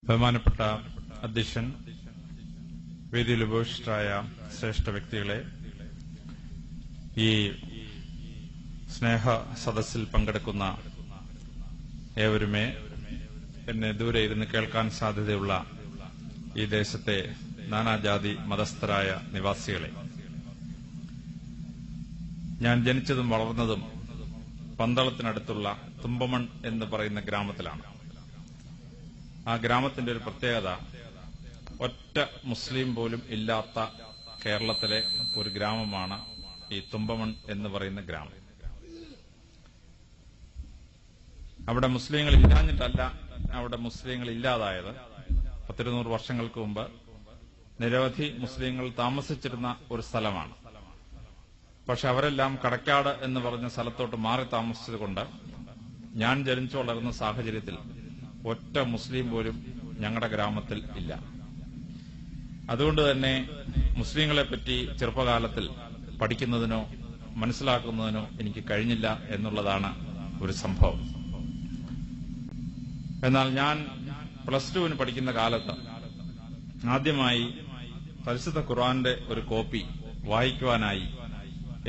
ബഹുമാനപ്പെട്ട അധ്യക്ഷൻ, വേദിയിൽ ഉപവിഷ്ടരായ ശ്രേഷ്ഠ വ്യക്തികളെ, ഈ സ്നേഹ സദസ്സിൽ പങ്കെടുക്കുന്ന ഏവരുമേ, എന്നെ ദൂരെ ഇരുന്ന് കേൾക്കാൻ സാധ്യതയുള്ള ഈ ദേശത്തെ നാനാജാതി മതസ്ഥരായ നിവാസികളെ, ഞാൻ ജനിച്ചതും വളർന്നതും പന്തളത്തിനടുത്തുള്ള തുമ്പമൺ എന്ന് പറയുന്ന ഗ്രാമത്തിലാണ്. ആ ഗ്രാമത്തിന്റെ ഒരു പ്രത്യേകത, ഒറ്റ മുസ്ലിം പോലും ഇല്ലാത്ത കേരളത്തിലെ ഒരു ഗ്രാമമാണ് ഈ തുമ്പമൺ എന്ന് പറയുന്ന ഗ്രാമം. അവിടെ മുസ്ലിങ്ങൾ ഇല്ലാഞ്ഞിട്ടല്ല അവിടെ മുസ്ലിങ്ങൾ ഇല്ലാതായത്. 100 വർഷങ്ങൾക്ക് മുമ്പ് നിരവധി മുസ്ലിങ്ങൾ താമസിച്ചിരുന്ന ഒരു സ്ഥലമാണ്. പക്ഷെ അവരെല്ലാം കടക്കാട് എന്ന് പറഞ്ഞ സ്ഥലത്തോട്ട് മാറി താമസിച്ചതുകൊണ്ട് ഞാൻ ജനിച്ചു വളർന്ന സാഹചര്യത്തിൽ ഒറ്റ മുസ്ലിം പോലും ഞങ്ങളുടെ ഗ്രാമത്തിൽ ഇല്ല. അതുകൊണ്ട് തന്നെ മുസ്ലിങ്ങളെപ്പറ്റി ചെറുപ്പകാലത്തിൽ പഠിക്കുന്നതിനോ മനസ്സിലാക്കുന്നതിനോ എനിക്ക് കഴിഞ്ഞില്ല എന്നുള്ളതാണ് ഒരു സംഭവം. എന്നാൽ ഞാൻ +2 പഠിക്കുന്ന കാലത്ത് ആദ്യമായി പരിശുദ്ധ ഖുർആന്റെ ഒരു കോപ്പി വായിക്കുവാനായി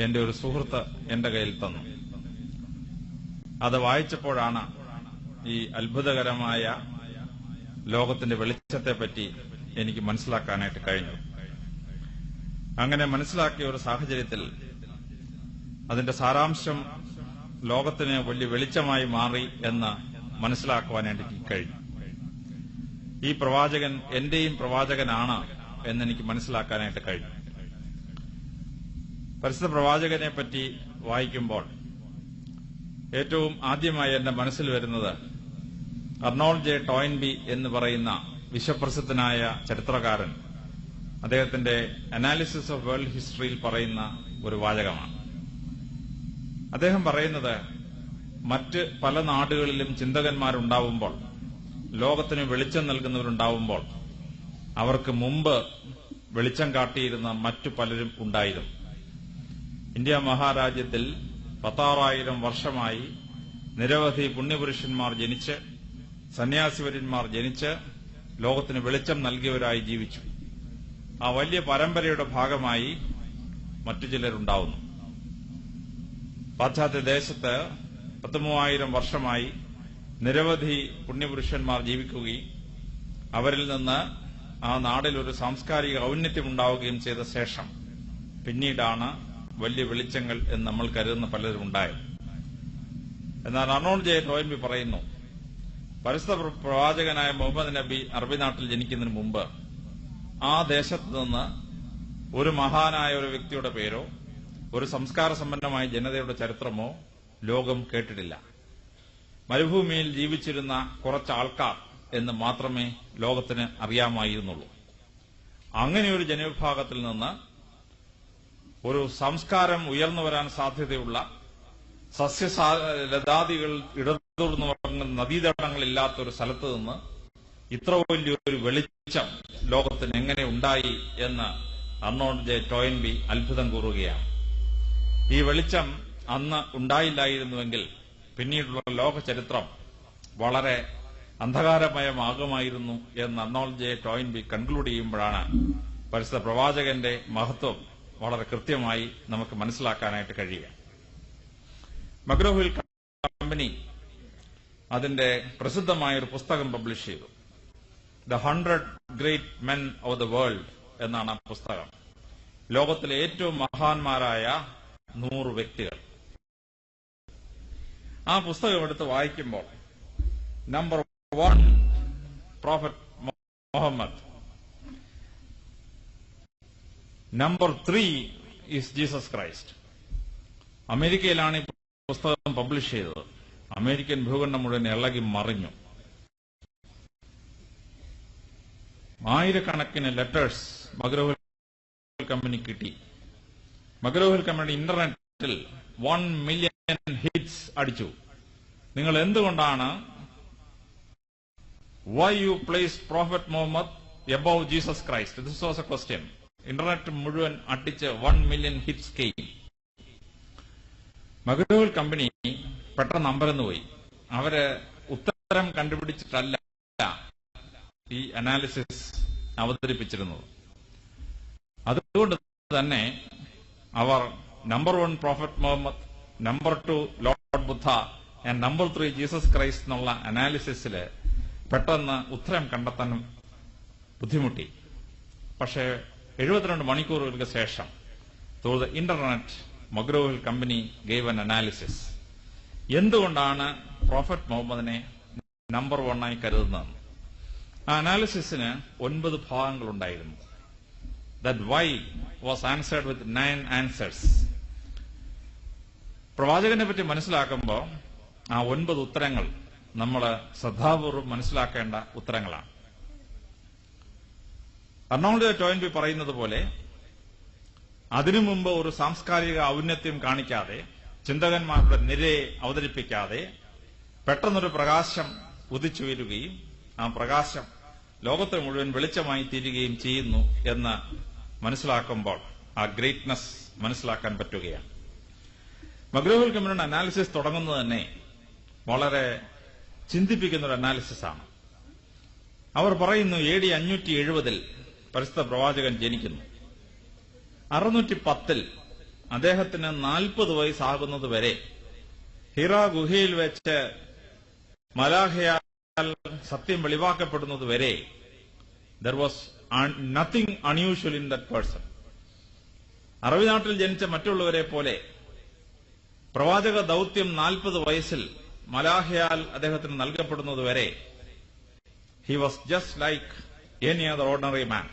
എന്റെ ഒരു സുഹൃത്ത് എന്റെ കയ്യിൽ തന്നു. അത് വായിച്ചപ്പോഴാണ് ഈ അത്ഭുതകരമായ ലോകത്തിന്റെ വെളിച്ചത്തെപ്പറ്റി എനിക്ക് മനസ്സിലാക്കാനായിട്ട് കഴിഞ്ഞു. അങ്ങനെ മനസ്സിലാക്കിയ ഒരു സാഹചര്യത്തിൽ അതിന്റെ സാരാംശം ലോകത്തിന് വലിയ വെളിച്ചമായി മാറി എന്ന് മനസ്സിലാക്കുവാനായിട്ട് എനിക്ക് കഴിഞ്ഞു. ഈ പ്രവാചകൻ എന്റെയും പ്രവാചകനാണ് എന്നെനിക്ക് മനസ്സിലാക്കാനായിട്ട് കഴിഞ്ഞു. പരിശുദ്ധ പ്രവാചകനെ പറ്റി വായിക്കുമ്പോൾ ഏറ്റവും ആദ്യമായി എന്റെ മനസ്സിൽ വരുന്നത് അർണോൾഡ് ജെ ടോയിൻബി എന്ന് പറയുന്ന വിശ്വപ്രസിദ്ധനായ ചരിത്രകാരൻ, അദ്ദേഹത്തിന്റെ അനാലിസിസ് ഓഫ് വേൾഡ് ഹിസ്റ്ററിയിൽ പറയുന്ന ഒരു വാചകമാണ്. അദ്ദേഹം പറയുന്നത്, മറ്റ് പല നാടുകളിലും ചിന്തകന്മാരുണ്ടാവുമ്പോൾ, ലോകത്തിന് വെളിച്ചം നൽകുന്നവരുണ്ടാവുമ്പോൾ, അവർക്ക് മുമ്പ് വെളിച്ചം കാട്ടിയിരുന്ന മറ്റു പലരും ഉണ്ടായിരുന്നു. ഇന്ത്യ മഹാരാജ്യത്തിൽ 16,000 വർഷമായി നിരവധി പുണ്യപുരുഷന്മാർ ജനിച്ച്, സന്യാസിവര്യന്മാർ ജനിച്ച് ലോകത്തിന് വെളിച്ചം നൽകിയവരായി ജീവിച്ചു. ആ വലിയ പരമ്പരയുടെ ഭാഗമായി മറ്റു ചിലരുണ്ടാവുന്നു. പാശ്ചാത്യ ദേശത്ത് 13,000 വർഷമായി നിരവധി പുണ്യപുരുഷന്മാർ ജീവിക്കുകയും അവരിൽ നിന്ന് ആ നാടിൽ ഒരു സാംസ്കാരിക ഔന്നത്യമുണ്ടാവുകയും ചെയ്ത ശേഷം പിന്നീടാണ് വലിയ വെളിച്ചങ്ങൾ എന്ന് നമ്മൾ കരുതുന്ന പലരും ഉണ്ടായത്. എന്നാൽ അർണോൾഡ് ജെ ടോയിൻബി പറയുന്നു, പരിശുദ്ധ പ്രവാചകനായ മുഹമ്മദ് നബി അറബി നാട്ടിൽ ജനിക്കുന്നതിന് മുമ്പ് ആ ദേശത്ത് നിന്ന് ഒരു മഹാനായ ഒരു വ്യക്തിയുടെ പേരോ ഒരു സംസ്കാര സമ്പന്നമായ ജനതയുടെ ചരിത്രമോ ലോകം കേട്ടിട്ടില്ല. മരുഭൂമിയിൽ ജീവിച്ചിരുന്ന കുറച്ച് ആൾക്കാർ എന്ന് മാത്രമേ ലോകത്തിന് അറിയാമായിരുന്നുള്ളൂ. അങ്ങനെ ഒരു ജനവിഭാഗത്തിൽ നിന്ന് ഒരു സംസ്കാരം ഉയർന്നു വരാൻ സാധ്യതയുള്ള സസ്യലതാദികൾ ഇടതൂർന്നു പറഞ്ഞ നദീതടങ്ങളില്ലാത്ത ഒരു സ്ഥലത്ത് നിന്ന് ഇത്ര വലിയൊരു വെളിച്ചം ലോകത്തിന് എങ്ങനെ ഉണ്ടായി എന്ന് അർണോൾഡ് ജെ ടോയിൻബി അത്ഭുതം കൂറുകയാണ്. ഈ വെളിച്ചം അന്ന് ഉണ്ടായില്ലായിരുന്നുവെങ്കിൽ പിന്നീടുള്ള ലോക ചരിത്രം വളരെ അന്ധകാരമയമാകുമായിരുന്നു എന്ന് അർണോൾഡ് ജെ ടോയിൻബി കൺക്ലൂഡ് ചെയ്യുമ്പോഴാണ് പരിശുദ്ധ പ്രവാചകന്റെ മഹത്വം വളരെ കൃത്യമായി നമുക്ക് മനസ്സിലാക്കാനായിട്ട് കഴിയുക. മഗ്രോ-ഹിൽ കമ്പനി അതിന്റെ പ്രസിദ്ധമായ ഒരു പുസ്തകം പബ്ലിഷ് ചെയ്തു. The 100 great men of the world എന്നാണ് ആ പുസ്തകം. ലോകത്തിലെ ഏറ്റവും മഹാന്മാരായ 100 വ്യക്തികൾ. ആ പുസ്തകം എടുത്ത് വായിക്കുമ്പോൾ number 1 prophet Muhammad, number 3 is Jesus Christ. അമേരിക്കയിലാണ് ഈ പുസ്തകം പബ്ലിഷ് ചെയ്തത്. അമേരിക്കൻ ഭൂഖണ്ഡം മുഴുവൻ ഇളകി മറിഞ്ഞു. ആയിരക്കണക്കിന് ലെറ്റേഴ്സ് മഗ്രോ-ഹിൽ കമ്പനി കിട്ടി. മഗ്രോ-ഹിൽ കമ്പനി ഇന്റർനെറ്റിൽ 1 മില്യൺ ഹിറ്റ്സ് അടിച്ചു. നിങ്ങൾ എന്തുകൊണ്ടാണ് why you place Prophet Muhammad above Jesus Christ? This was a question. Internet മുഴുവൻ അടിച്ച് 1 മില്യൺ ഹിറ്റ്സ് കെയും. മഗ്രോ-ഹിൽ കമ്പനി പെട്ടെന്ന് അമ്പരന്ന് പോയി. അവര് ഉത്തരം കണ്ടുപിടിച്ചിട്ടല്ല ഈ അനാലിസിസ് അവതരിപ്പിച്ചിരുന്നത്. അതുകൊണ്ട് തന്നെ അവർ number 1 prophet Muhammad, number 2 lord Buddha and number 3 Jesus Christ എന്നുള്ള അനാലിസിസിൽ പെട്ടെന്ന് ഉത്തരം കണ്ടെത്താൻ ബുദ്ധിമുട്ടി. പക്ഷേ 72 മണിക്കൂറുകൾക്ക് ശേഷം through the internet McGraw Hill company gave an analysis. എന്തുകൊണ്ടാണ് പ്രോഫറ്റ് മുഹമ്മദിനെ നമ്പർ 1 ആയി കരുതുന്നത്? ആ അനാലിസിസിന് 9 ഭാഗങ്ങളുണ്ടായിരുന്നു. That why was answered with 9 answers. പ്രവാചകനെ പറ്റി മനസ്സിലാക്കുമ്പോൾ ആ 9 ഉത്തരങ്ങൾ നമ്മൾ ശ്രദ്ധാപൂർവ്വം മനസ്സിലാക്കേണ്ട ഉത്തരങ്ങളാണ്. അർണോൾഡ് ടോയിൻബി പറയുന്നത് പോലെ അതിനു മുമ്പ് ഒരു സാംസ്കാരിക ഔന്നത്യം കാണിക്കാതെ, ചിന്തകന്മാരുടെ നിരയെ അവതരിപ്പിക്കാതെ പെട്ടെന്നൊരു പ്രകാശം ഉദിച്ചുയരുകയും ആ പ്രകാശം ലോകത്തെ മുഴുവൻ വെളിച്ചമായി തീരുകയും ചെയ്യുന്നു എന്ന് മനസ്സിലാക്കുമ്പോൾ ആ ഗ്രേറ്റ്നസ് മനസ്സിലാക്കാൻ പറ്റുകയാണ്. മഗ്രോ-ഹിൽ കമ്പനിയുടെ അനാലിസിസ് തുടങ്ങുന്നത് തന്നെ വളരെ ചിന്തിപ്പിക്കുന്ന ഒരു അനാലിസിസ് ആണ്. അവർ പറയുന്നു AD 570 പരിശുദ്ധ പ്രവാചകൻ ജനിക്കുന്നു. 610 അദ്ദേഹത്തിന് 40 വയസ്സാകുന്നത് വരെ ഹിറാ ഗുഹയിൽ വെച്ച് മലാഖയാൽ സത്യം വെളിവാക്കപ്പെടുന്നത് വരെ there was nothing unusual in that person. അറബി നാട്ടിൽ ജനിച്ച മറ്റുള്ളവരെ പോലെ പ്രവാചക ദൌത്യം 40 വയസ്സിൽ മലാഖയാൽ അദ്ദേഹത്തിന് നൽകപ്പെടുന്നത് വരെ he was just like any other ordinary മാൻ.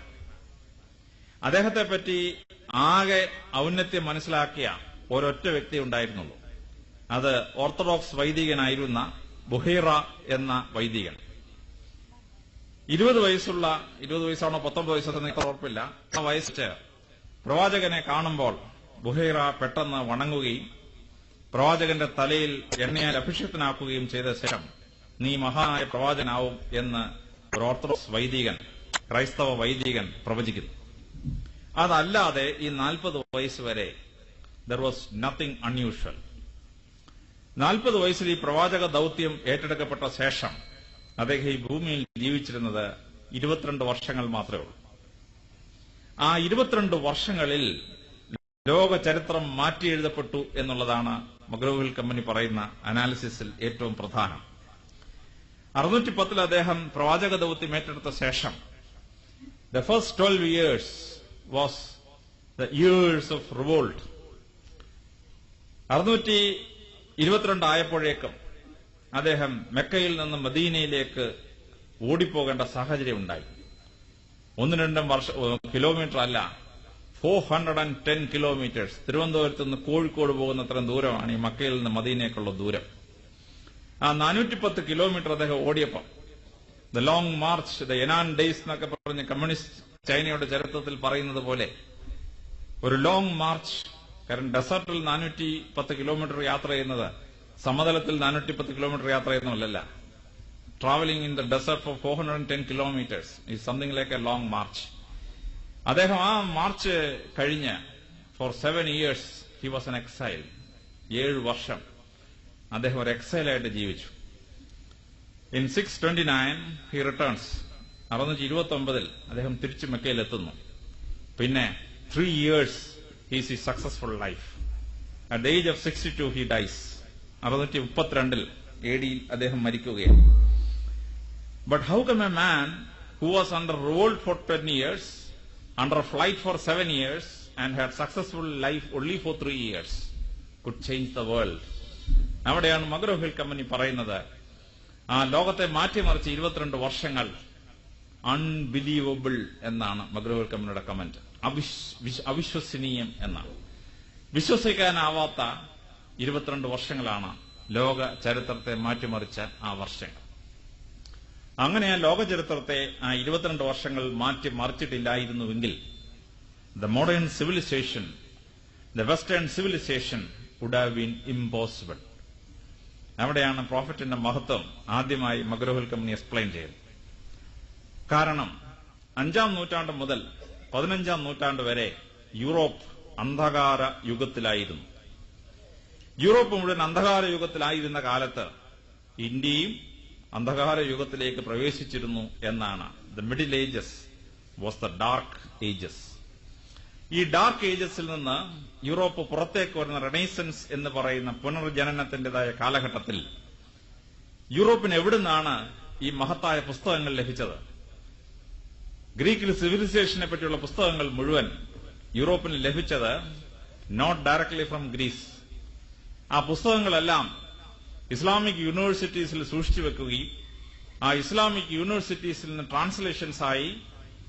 അദ്ദേഹത്തെ പറ്റി ആകെ ഔന്നത്യം മനസ്സിലാക്കിയ ഒരൊറ്റ വ്യക്തി ഉണ്ടായിരുന്നുള്ളൂ. അത് ഓർത്തഡോക്സ് വൈദികനായിരുന്ന ബുഹൈറ എന്ന വൈദികൻ. 20 വയസ്സാണോ 19 വയസ്സെന്ന് എനിക്ക് ഉറപ്പില്ല. ആ വയസ്സിൽ പ്രവാചകനെ കാണുമ്പോൾ ബുഹൈറ പെട്ടെന്ന് വണങ്ങുകയും പ്രവാചകന്റെ തലയിൽ എണ്ണയാൽ അഭിഷിക്തനാക്കുകയും ചെയ്ത ശേഷം നീ മഹാനായ പ്രവാചകനാവും എന്ന് ഒരു ഓർത്തഡോക്സ് വൈദികൻ, ക്രൈസ്തവ വൈദികൻ പ്രവചിക്കുന്നു. അതല്ലാതെ ഈ 40 വയസ്സ് വരെ ദർ വാസ് നത്തിങ് അൺയൂഷ്വൽ. 40 വയസ്സിൽ ഈ പ്രവാചക ദൌത്യം ഏറ്റെടുക്കപ്പെട്ട ശേഷം അദ്ദേഹം ഈ ഭൂമിയിൽ ജീവിച്ചിരുന്നത് 22 വർഷങ്ങൾ മാത്രമേ ഉള്ളൂ. ആ 22 വർഷങ്ങളിൽ ലോക ചരിത്രം മാറ്റിയെഴുതപ്പെട്ടു എന്നുള്ളതാണ് മഗ്രോ-ഹിൽ കമ്പനി പറയുന്ന അനാലിസിസിൽ ഏറ്റവും പ്രധാനം. 610 അദ്ദേഹം പ്രവാചക ദൌത്യം ഏറ്റെടുത്ത ശേഷം the first 12 years was the years of revolt. 622 ആയപ്പോഴേക്കും അദ്ദേഹം മെക്കയിൽ നിന്ന് മദീനയിലേക്ക് ഓടിപ്പോകേണ്ട സാഹചര്യം ഉണ്ടായി. 1-2 കിലോമീറ്റർ അല്ല, 410 കിലോമീറ്റേഴ്സ്. തിരുവനന്തപുരത്ത് നിന്ന് കോഴിക്കോട് പോകുന്ന അത്രയും ദൂരമാണ് ഈ മക്കയിൽ നിന്ന് മദീനയ്ക്കുള്ള ദൂരം. ആ 410 കിലോമീറ്റർ അദ്ദേഹം ഓടിയപ്പോൾ the long march, the Yenan days എന്നൊക്കെ പറഞ്ഞ് കമ്മ്യൂണിസ്റ്റ് ചൈനയുടെ ചരിത്രത്തിൽ പറയുന്നത് പോലെ ഒരു ലോങ് മാർച്ച്. കാരണം ഡെസർട്ടിൽ 410 കിലോമീറ്റർ യാത്ര ചെയ്യുന്നത് സമതലത്തിൽ 410 കിലോമീറ്റർ യാത്ര ചെയ്യുന്നതല്ല. Travelling in the desert for 410 kilometres is something like a long march. അദ്ദേഹം ആ മാർച്ച് കഴിഞ്ഞ് for 7 years he was in exile. 7 വർഷം അദ്ദേഹം ഒരു എക്സൈലായിട്ട് ജീവിച്ചു. In 629 he returns. 629 അദ്ദേഹം തിരിച്ചു മെക്കയിലെത്തുന്നു. പിന്നെ 3 years is he successful life. At the age of 62 he dies. 632 AD അദ്ദേഹം മരിക്കുകയാണ്. But how come a man who was under revolt for 10 years, under flight for 7 years and had successful life only for 3 years could change the world? അവിടെയാണ് മഗ്രോ-ഹിൽ company പറയുന്നത് ആ ലോകത്തെ മാറ്റിമറിച്ച് 22 വർഷങ്ങൾ unbelievable എന്നാണ് മഗ്രോ-ഹിൽ കമ്പനിയുടെ comment. അവിശ്വസനീയം എന്നാണ്. വിശ്വസിക്കാനാവാത്ത 22 വർഷങ്ങളാണ് ലോക ചരിത്രത്തെ മാറ്റിമറിച്ച ആ വർഷങ്ങൾ. അങ്ങനെ ആ ലോക ചരിത്രത്തെ ആ 22 വർഷങ്ങൾ മാറ്റിമറിച്ചിട്ടില്ലായിരുന്നുവെങ്കിൽ the modern civilization, the western civilization would have been impossible. അവിടെയാണ് പ്രോഫറ്റിന്റെ മഹത്വം ആദ്യമായി മഗ്രോ-ഹിൽ കമ്പനി എക്സ്പ്ലെയിൻ ചെയ്തത്. കാരണം 5-ാം നൂറ്റാണ്ട് മുതൽ 15-ാം നൂറ്റാണ്ട് വരെ യൂറോപ്പ് അന്ധകാര യുഗത്തിലായിരുന്നു. യൂറോപ്പ് മുഴുവൻ അന്ധകാര യുഗത്തിലായിരുന്ന കാലത്ത് ഇന്ത്യയും അന്ധകാര യുഗത്തിലേക്ക് പ്രവേശിച്ചിരുന്നു എന്നാണ്. The middle ages was the dark ages. ഈ ഡാർക്ക് ഏജസിൽ നിന്ന് യൂറോപ്പ് പുറത്തേക്ക് വരുന്ന റെനൈസൻസ് എന്ന് പറയുന്ന പുനർജനനത്തിന്റേതായ കാലഘട്ടത്തിൽ യൂറോപ്പിന് എവിടുന്നാണ് ഈ മഹത്തായ പുസ്തകങ്ങൾ ലഭിച്ചത്? ഗ്രീക്കിൽ സിവിലൈസേഷനെ പറ്റിയുള്ള പുസ്തകങ്ങൾ മുഴുവൻ യൂറോപ്പിന് ലഭിച്ചത് നോട്ട് ഡയറക്ട്ലി ഫ്രം ഗ്രീസ്. ആ പുസ്തകങ്ങളെല്ലാം ഇസ്ലാമിക് യൂണിവേഴ്സിറ്റീസിൽ സൂക്ഷിച്ചു വെക്കുകയും ആ ഇസ്ലാമിക് യൂണിവേഴ്സിറ്റീസിൽ നിന്ന് ട്രാൻസ്ലേഷൻസ് ആയി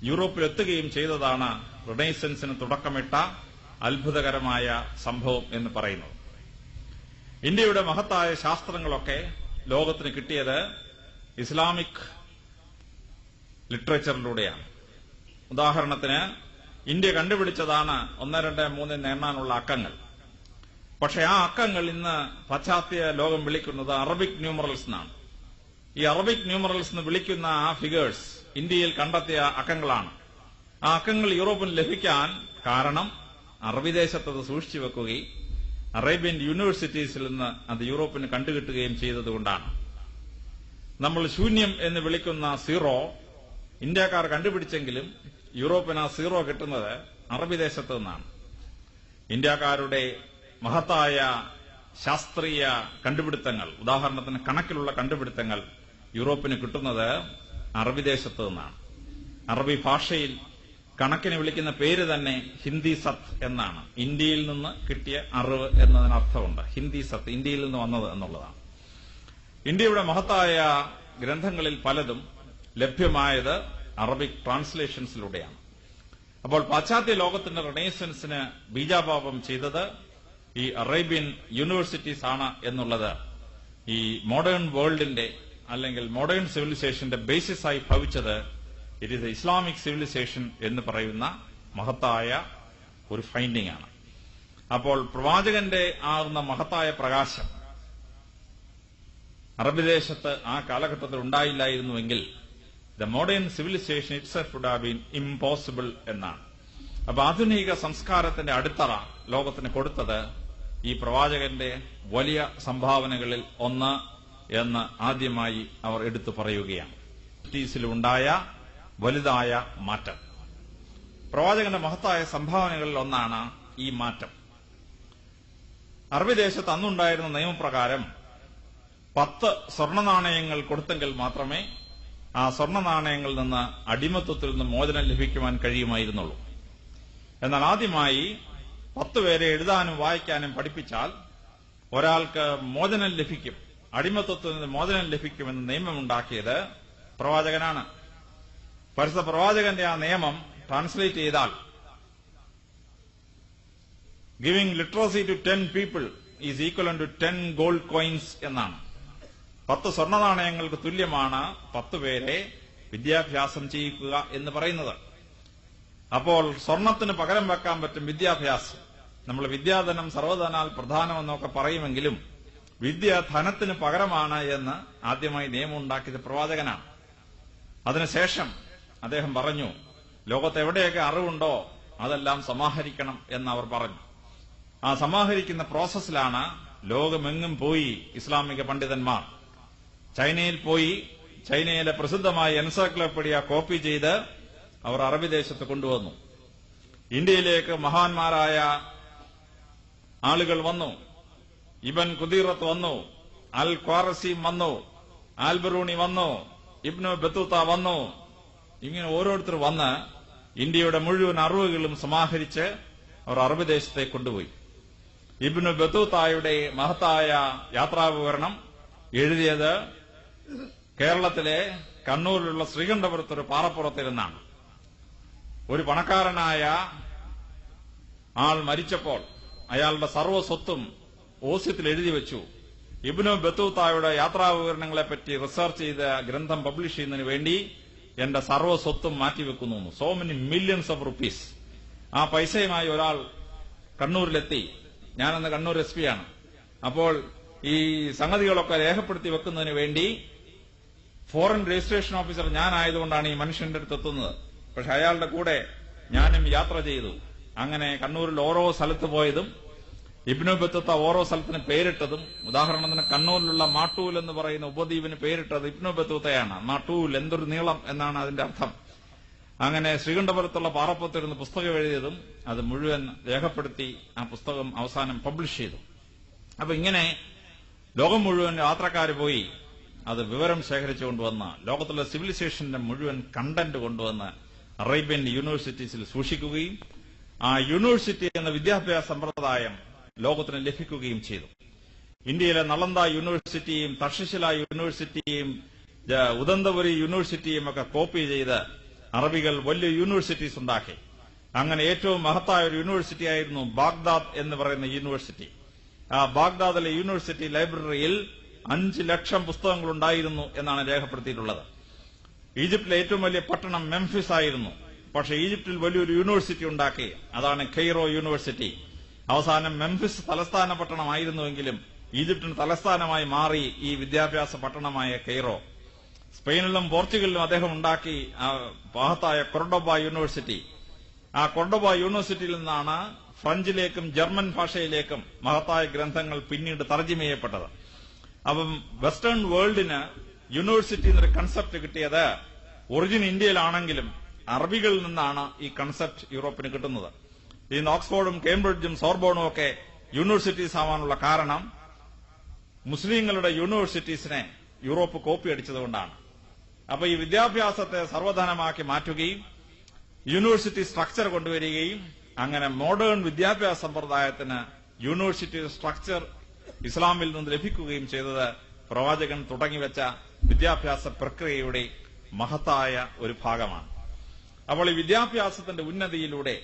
യൂറോപ്പിൽ എത്തുകയും ചെയ്തതാണ് റിനൈസൻസിന് തുടക്കമിട്ട അത്ഭുതകരമായ സംഭവം എന്ന് പറയുന്നത്. ഇന്ത്യയുടെ മഹത്തായ ശാസ്ത്രങ്ങളൊക്കെ ലോകത്തിന് കിട്ടിയത് ഇസ്ലാമിക് ലിറ്ററേച്ചറിലൂടെയാണ്. ഉദാഹരണത്തിന് ഇന്ത്യ കണ്ടുപിടിച്ചതാണ് 1, 2, 3 എണ്ണാനുള്ള അക്കങ്ങൾ. പക്ഷെ ആ അക്കങ്ങൾ ഇന്ന് പാശ്ചാത്യ ലോകം വിളിക്കുന്നത് അറബിക് ന്യൂമറൽസ് എന്നാണ്. ഈ അറബിക് ന്യൂമറൽസ് എന്ന് വിളിക്കുന്ന ആ ഫിഗേഴ്സ് ഇന്ത്യയിൽ കണ്ടെത്തിയ അക്കങ്ങളാണ്. ആ അക്കങ്ങൾ യൂറോപ്പിന് ലഭിക്കാൻ കാരണം അറബി ദേശത്ത് അത് സൂക്ഷിച്ചു വെക്കുകയും അറേബ്യൻ യൂണിവേഴ്സിറ്റീസിൽ നിന്ന് അത് യൂറോപ്പിന് കണ്ടുകിട്ടുകയും ചെയ്തതുകൊണ്ടാണ്. നമ്മൾ ശൂന്യം എന്ന് വിളിക്കുന്ന സീറോ ഇന്ത്യക്കാർ കണ്ടുപിടിച്ചെങ്കിലും യൂറോപ്പിന് ആ സീറോ കിട്ടുന്നത് അറബി ദേശത്ത് നിന്നാണ്. ഇന്ത്യക്കാരുടെ മഹത്തായ ശാസ്ത്രീയ കണ്ടുപിടുത്തങ്ങൾ, ഉദാഹരണത്തിന് കണക്കിലുള്ള കണ്ടുപിടുത്തങ്ങൾ യൂറോപ്പിന് കിട്ടുന്നത് അറബി ദേശത്ത് നിന്നാണ്. അറബി ഭാഷയിൽ കണക്കിന് വിളിക്കുന്ന പേര് തന്നെ ഹിന്ദി സത്ത് എന്നാണ്. ഇന്ത്യയിൽ നിന്ന് കിട്ടിയ അറിവ് എന്നതിനർത്ഥമുണ്ട്. ഹിന്ദി സത്ത് ഇന്ത്യയിൽ നിന്ന് വന്നത് എന്നുള്ളതാണ്. ഇന്ത്യയുടെ മഹത്തായ ഗ്രന്ഥങ്ങളിൽ പലതും ലഭ്യമായത് അറബിക് ട്രാൻസ്ലേഷൻസിലൂടെയാണ്. അപ്പോൾ പാശ്ചാത്യ ലോകത്തിന്റെ റിനൈസൻസിന് ബീജാപാപം ചെയ്തത് ഈ അറേബ്യൻ യൂണിവേഴ്സിറ്റീസ് ആണ് എന്നുള്ളത് ഈ മോഡേൺ വേൾഡിന്റെ അല്ലെങ്കിൽ മോഡേൺ സിവിലൈസേഷന്റെ ബേസിസായി ഭവിച്ചത് ഇറ്റ് ഈസ് ഇസ്ലാമിക് സിവിലൈസേഷൻ എന്ന് പറയുന്ന മഹത്തായ ഒരു ഫൈൻഡിംഗ് ആണ്. അപ്പോൾ പ്രവാചകന്റെ ആകുന്ന മഹത്തായ പ്രകാശം അറബി ദേശത്ത് ആ കാലഘട്ടത്തിൽ ഉണ്ടായില്ലായിരുന്നുവെങ്കിൽ the modern civilization itself would have been impossible എന്നാണ്. അപ്പൊ ആധുനിക സംസ്കാരത്തിന്റെ അടിത്തറ ലോകത്തിന് കൊടുത്തത് ഈ പ്രവാചകന്റെ വലിയ സംഭാവനകളിൽ ഒന്ന് എന്ന് ആദ്യമായി അവർ എടുത്തു പറയുകയാണ്. ിലുണ്ടായ വലുതായ മാറ്റം, പ്രവാചകന്റെ മഹത്തായ സംഭാവനകളിൽ ഒന്നാണ് ഈ മാറ്റം. അറബി ദേശത്ത് അന്നുണ്ടായിരുന്ന നിയമപ്രകാരം 10 സ്വർണ്ണ നാണയങ്ങൾ കൊടുത്തെങ്കിൽ മാത്രമേ ആ സ്വർണ്ണ നാണയങ്ങളിൽ നിന്ന് അടിമത്വത്തിൽ നിന്ന് മോചനം ലഭിക്കുവാൻ കഴിയുമായിരുന്നുള്ളൂ. എന്നാൽ ആദ്യമായി 10 പേരെ എഴുതാനും വായിക്കാനും പഠിപ്പിച്ചാൽ ഒരാൾക്ക് മോചനം ലഭിക്കും, അടിമത്വത്തിൽ നിന്ന് മോചനം ലഭിക്കുമെന്ന് നിയമമുണ്ടാക്കിയത് പ്രവാചകനാണ്. പരിശുദ്ധ പ്രവാചകന്റെ ആ നിയമം ട്രാൻസ്ലേറ്റ് ചെയ്താൽ giving literacy to 10 people is equal to 10 gold coins എന്നാണ്. 10 സ്വർണ്ണ നാണയങ്ങൾക്ക് തുല്യമാണ് 10 പേരെ വിദ്യാഭ്യാസം ചെയ്യിക്കുക എന്ന് പറയുന്നത്. അപ്പോൾ സ്വർണത്തിന് പകരം വെക്കാൻ പറ്റും വിദ്യാഭ്യാസം. നമ്മൾ വിദ്യാധനം സർവ്വധനാൽ പ്രധാനമെന്നൊക്കെ പറയുമെങ്കിലും വിദ്യ ധനത്തിന് പകരമാണ് എന്ന് ആദ്യമായി നിയമം ഉണ്ടാക്കിയത് പ്രവാചകനാണ്. അതിനുശേഷം അദ്ദേഹം പറഞ്ഞു, ലോകത്ത് എവിടെയൊക്കെ അറിവുണ്ടോ അതെല്ലാം സമാഹരിക്കണം എന്ന് അവർ പറഞ്ഞു. ആ സമാഹരിക്കുന്ന പ്രോസസ്സിലാണ് ലോകമെങ്ങും പോയി ഇസ്ലാമിക പണ്ഡിതന്മാർ. ചൈനയിൽ പോയി ചൈനയിലെ പ്രസിദ്ധമായ എൻസൈക്ലോപീഡിയ കോപ്പി ചെയ്ത് അവർ അറബി ദേശത്ത് കൊണ്ടുവന്നു. ഇന്ത്യയിലേക്ക് മഹാന്മാരായ ആളുകൾ വന്നു. ഇബൻ ഖുദീറത്ത് വന്നു, അൽ ഖ്വാറസീം വന്നു, ആൽബറൂണി വന്നു, ഇബ്നു ബത്തൂത്ത വന്നു. ഇങ്ങനെ ഓരോരുത്തർ വന്ന് ഇന്ത്യയുടെ മുഴുവൻ അറിവുകളും സമാഹരിച്ച് അവർ അറബി ദേശത്തേക്ക് കൊണ്ടുപോയി. ഇബ്നു ബത്തൂത്തായുടെ മഹത്തായ യാത്രാവിവരണം എഴുതിയത് കേരളത്തിലെ കണ്ണൂരിലുള്ള ശ്രീകണ്ഠപുരത്ത് ഒരു പാറപ്പുറത്തിരുന്നാണ്. ഒരു പണക്കാരനായ ആൾ മരിച്ചപ്പോൾ അയാളുടെ സർവ്വ സ്വത്തും ഓസ്യത്തിൽ എഴുതി വെച്ചു. ഇബ്നു ബത്തൂത്തായുടെ യാത്രാവിവരണങ്ങളെപ്പറ്റി റിസർച്ച് ചെയ്ത ഗ്രന്ഥം പബ്ലിഷ് ചെയ്യുന്നതിന് വേണ്ടി എന്റെ സർവ്വ സ്വത്തും മാറ്റിവെക്കുന്നു. So many millions of rupees. ആ പൈസയുമായി ഒരാൾ കണ്ണൂരിലെത്തി. ഞാനന്ന് കണ്ണൂർ SP ആണ്. അപ്പോൾ ഈ സംഗതികളൊക്കെ രേഖപ്പെടുത്തി വെക്കുന്നതിന് വേണ്ടി ഫോറിൻ രജിസ്ട്രേഷൻ ഓഫീസർ ഞാനായതുകൊണ്ടാണ് ഈ മനുഷ്യന്റെ അടുത്ത് എത്തുന്നത്. പക്ഷെ അയാളുടെ കൂടെ ഞാനും യാത്ര ചെയ്തു. അങ്ങനെ കണ്ണൂരിൽ ഓരോ സ്ഥലത്ത് പോയതും ഇബ്നു ബത്തൂത്ത ഓരോ സ്ഥലത്തിന് പേരിട്ടതും, ഉദാഹരണത്തിന് കണ്ണൂരിലുള്ള മാട്ടൂൽ എന്ന് പറയുന്ന ഉപദ്വീപിന് പേരിട്ടത് ഇബ്നു ബത്തൂത്തയാണ്. മാട്ടൂൽ എന്തൊരു നീളം എന്നാണ് അതിന്റെ അർത്ഥം. അങ്ങനെ ശ്രീകണ്ഠപുരത്തുള്ള പാറപ്പുറത്തിരുന്ന് പുസ്തകം എഴുതിയതും അത് മുഴുവൻ രേഖപ്പെടുത്തി ആ പുസ്തകം അവസാനം പബ്ലിഷ് ചെയ്തു. അപ്പൊ ഇങ്ങനെ ലോകം മുഴുവൻ യാത്രക്കാർ പോയി അത് വിവരം ശേഖരിച്ചു കൊണ്ടുവന്ന് ലോകത്തുള്ള സിവിലൈസേഷന്റെ മുഴുവൻ കണ്ടന്റ് കൊണ്ടുവന്ന് അറേബ്യൻ യൂണിവേഴ്സിറ്റീസിൽ സൂക്ഷിക്കുകയും ആ യൂണിവേഴ്സിറ്റി എന്ന വിദ്യാഭ്യാസ സമ്പ്രദായം ലോകത്തിന് ലഭിക്കുകയും ചെയ്തു. ഇന്ത്യയിലെ നളന്ദ യൂണിവേഴ്സിറ്റിയും തക്ഷശില യൂണിവേഴ്സിറ്റിയും ഉദന്തപുരി യൂണിവേഴ്സിറ്റിയും ഒക്കെ കോപ്പി ചെയ്ത് അറബികൾ വലിയ യൂണിവേഴ്സിറ്റീസ് ഉണ്ടാക്കി. അങ്ങനെ ഏറ്റവും മഹത്തായ ഒരു യൂണിവേഴ്സിറ്റി ആയിരുന്നു ബാഗ്ദാദ് എന്ന് പറയുന്ന യൂണിവേഴ്സിറ്റി. ആ ബാഗ്ദാദിലെ യൂണിവേഴ്സിറ്റി ലൈബ്രറിയിൽ 5 ലക്ഷം പുസ്തകങ്ങൾ ഉണ്ടായിരുന്നു എന്നാണ് രേഖപ്പെടുത്തിയിട്ടുള്ളത്. ഈജിപ്തിലെ ഏറ്റവും വലിയ പട്ടണം മെംഫിസ് ആയിരുന്നു. പക്ഷേ ഈജിപ്തിൽ വലിയൊരു യൂണിവേഴ്സിറ്റി ഉണ്ടാക്കി, അതാണ് കെയ്റോ യൂണിവേഴ്സിറ്റി. അവസാനം മെംഫിസ് തലസ്ഥാന പട്ടണമായിരുന്നുവെങ്കിലും ഈജിപ്തിന് തലസ്ഥാനമായി മാറി ഈ വിദ്യാഭ്യാസ പട്ടണമായ കെയ്റോ. സ്പെയിനിലും പോർച്ചുഗലിലും അദ്ദേഹം ഉണ്ടാക്കി മഹത്തായ കൊർഡോബ യൂണിവേഴ്സിറ്റി. ആ കൊർഡോബ യൂണിവേഴ്സിറ്റിയിൽ നിന്നാണ് ഫ്രഞ്ചിലേക്കും ജർമ്മൻ ഭാഷയിലേക്കും മഹത്തായ ഗ്രന്ഥങ്ങൾ പിന്നീട് തർജ്ജിമ ചെയ്യപ്പെട്ടത്. അപ്പം വെസ്റ്റേൺ വേൾഡിന് യൂണിവേഴ്സിറ്റി എന്നൊരു കൺസെപ്റ്റ് കിട്ടിയത് ഒറിജിൻ ഇന്ത്യയിലാണെങ്കിലും അറബികളിൽ നിന്നാണ് ഈ കൺസെപ്റ്റ് യൂറോപ്പിന് കിട്ടുന്നത്. ഇന്ന് ഓക്സ്ഫോർഡും കേംബ്രിഡ്ജും സോർബോണും ഒക്കെ യൂണിവേഴ്സിറ്റീസ് ആവാനുള്ള കാരണം മുസ്ലിങ്ങളുടെ യൂണിവേഴ്സിറ്റീസിനെ യൂറോപ്പ് കോപ്പി അടിച്ചതുകൊണ്ടാണ്. അപ്പൊ ഈ വിദ്യാഭ്യാസത്തെ സർവ്വധനമാക്കി മാറ്റുകയും യൂണിവേഴ്സിറ്റി സ്ട്രക്ചർ കൊണ്ടുവരികയും അങ്ങനെ മോഡേൺ വിദ്യാഭ്യാസ സമ്പ്രദായത്തിന് യൂണിവേഴ്സിറ്റി സ്ട്രക്ചർ ഇസ്ലാമിൽ നിന്ന് ലഭിക്കുകയും ചെയ്തത് പ്രവാചകൻ തുടങ്ങിവെച്ച വിദ്യാഭ്യാസ പ്രക്രിയയുടെ മഹത്തായ ഒരു ഭാഗമാണ്. അപ്പോൾ ഈ വിദ്യാഭ്യാസത്തിന്റെ ഉന്നതിയിലൂടെ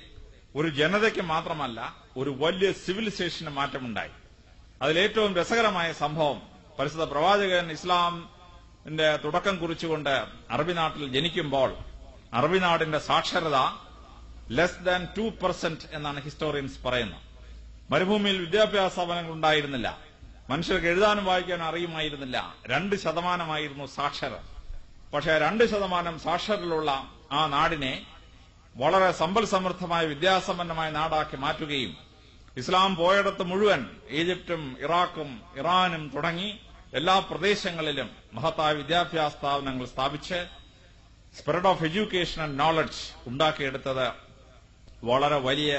ഒരു ജനതയ്ക്ക് മാത്രമല്ല ഒരു വലിയ സിവിലൈസേഷന് മാറ്റമുണ്ടായി. അതിലേറ്റവും രസകരമായ സംഭവം, പരിശുദ്ധ പ്രവാചകൻ ഇസ്ലാമിന്റെ തുടക്കം കുറിച്ചുകൊണ്ട് അറബി നാട്ടിൽ ജനിക്കുമ്പോൾ അറബി നാടിന്റെ സാക്ഷരത ലെസ് ദാൻ 2% എന്നാണ് ഹിസ്റ്റോറിയൻസ് പറയുന്നത്. മരുഭൂമിയിൽ വിദ്യാഭ്യാസ സ്ഥാപനങ്ങൾ ഉണ്ടായിരുന്നില്ല. മനുഷ്യർക്ക് എഴുതാനും വായിക്കാനും അറിയുമായിരുന്നില്ല. 2% സാക്ഷരത. പക്ഷേ 2% സാക്ഷരതയുള്ള ആ നാടിനെ വളരെ സമ്പൽ സമൃദ്ധമായ വിദ്യാസമ്പന്നമായ നാടാക്കി മാറ്റുകയും ഇസ്ലാം പോയിടത്ത് മുഴുവൻ ഈജിപ്തും ഇറാഖും ഇറാനും തുടങ്ങി എല്ലാ പ്രദേശങ്ങളിലും മഹത്തായ വിദ്യാഭ്യാസ സ്ഥാപനങ്ങൾ സ്ഥാപിച്ച് spread of education and knowledge ഉണ്ടാക്കിയെടുത്തത് വളരെ വലിയ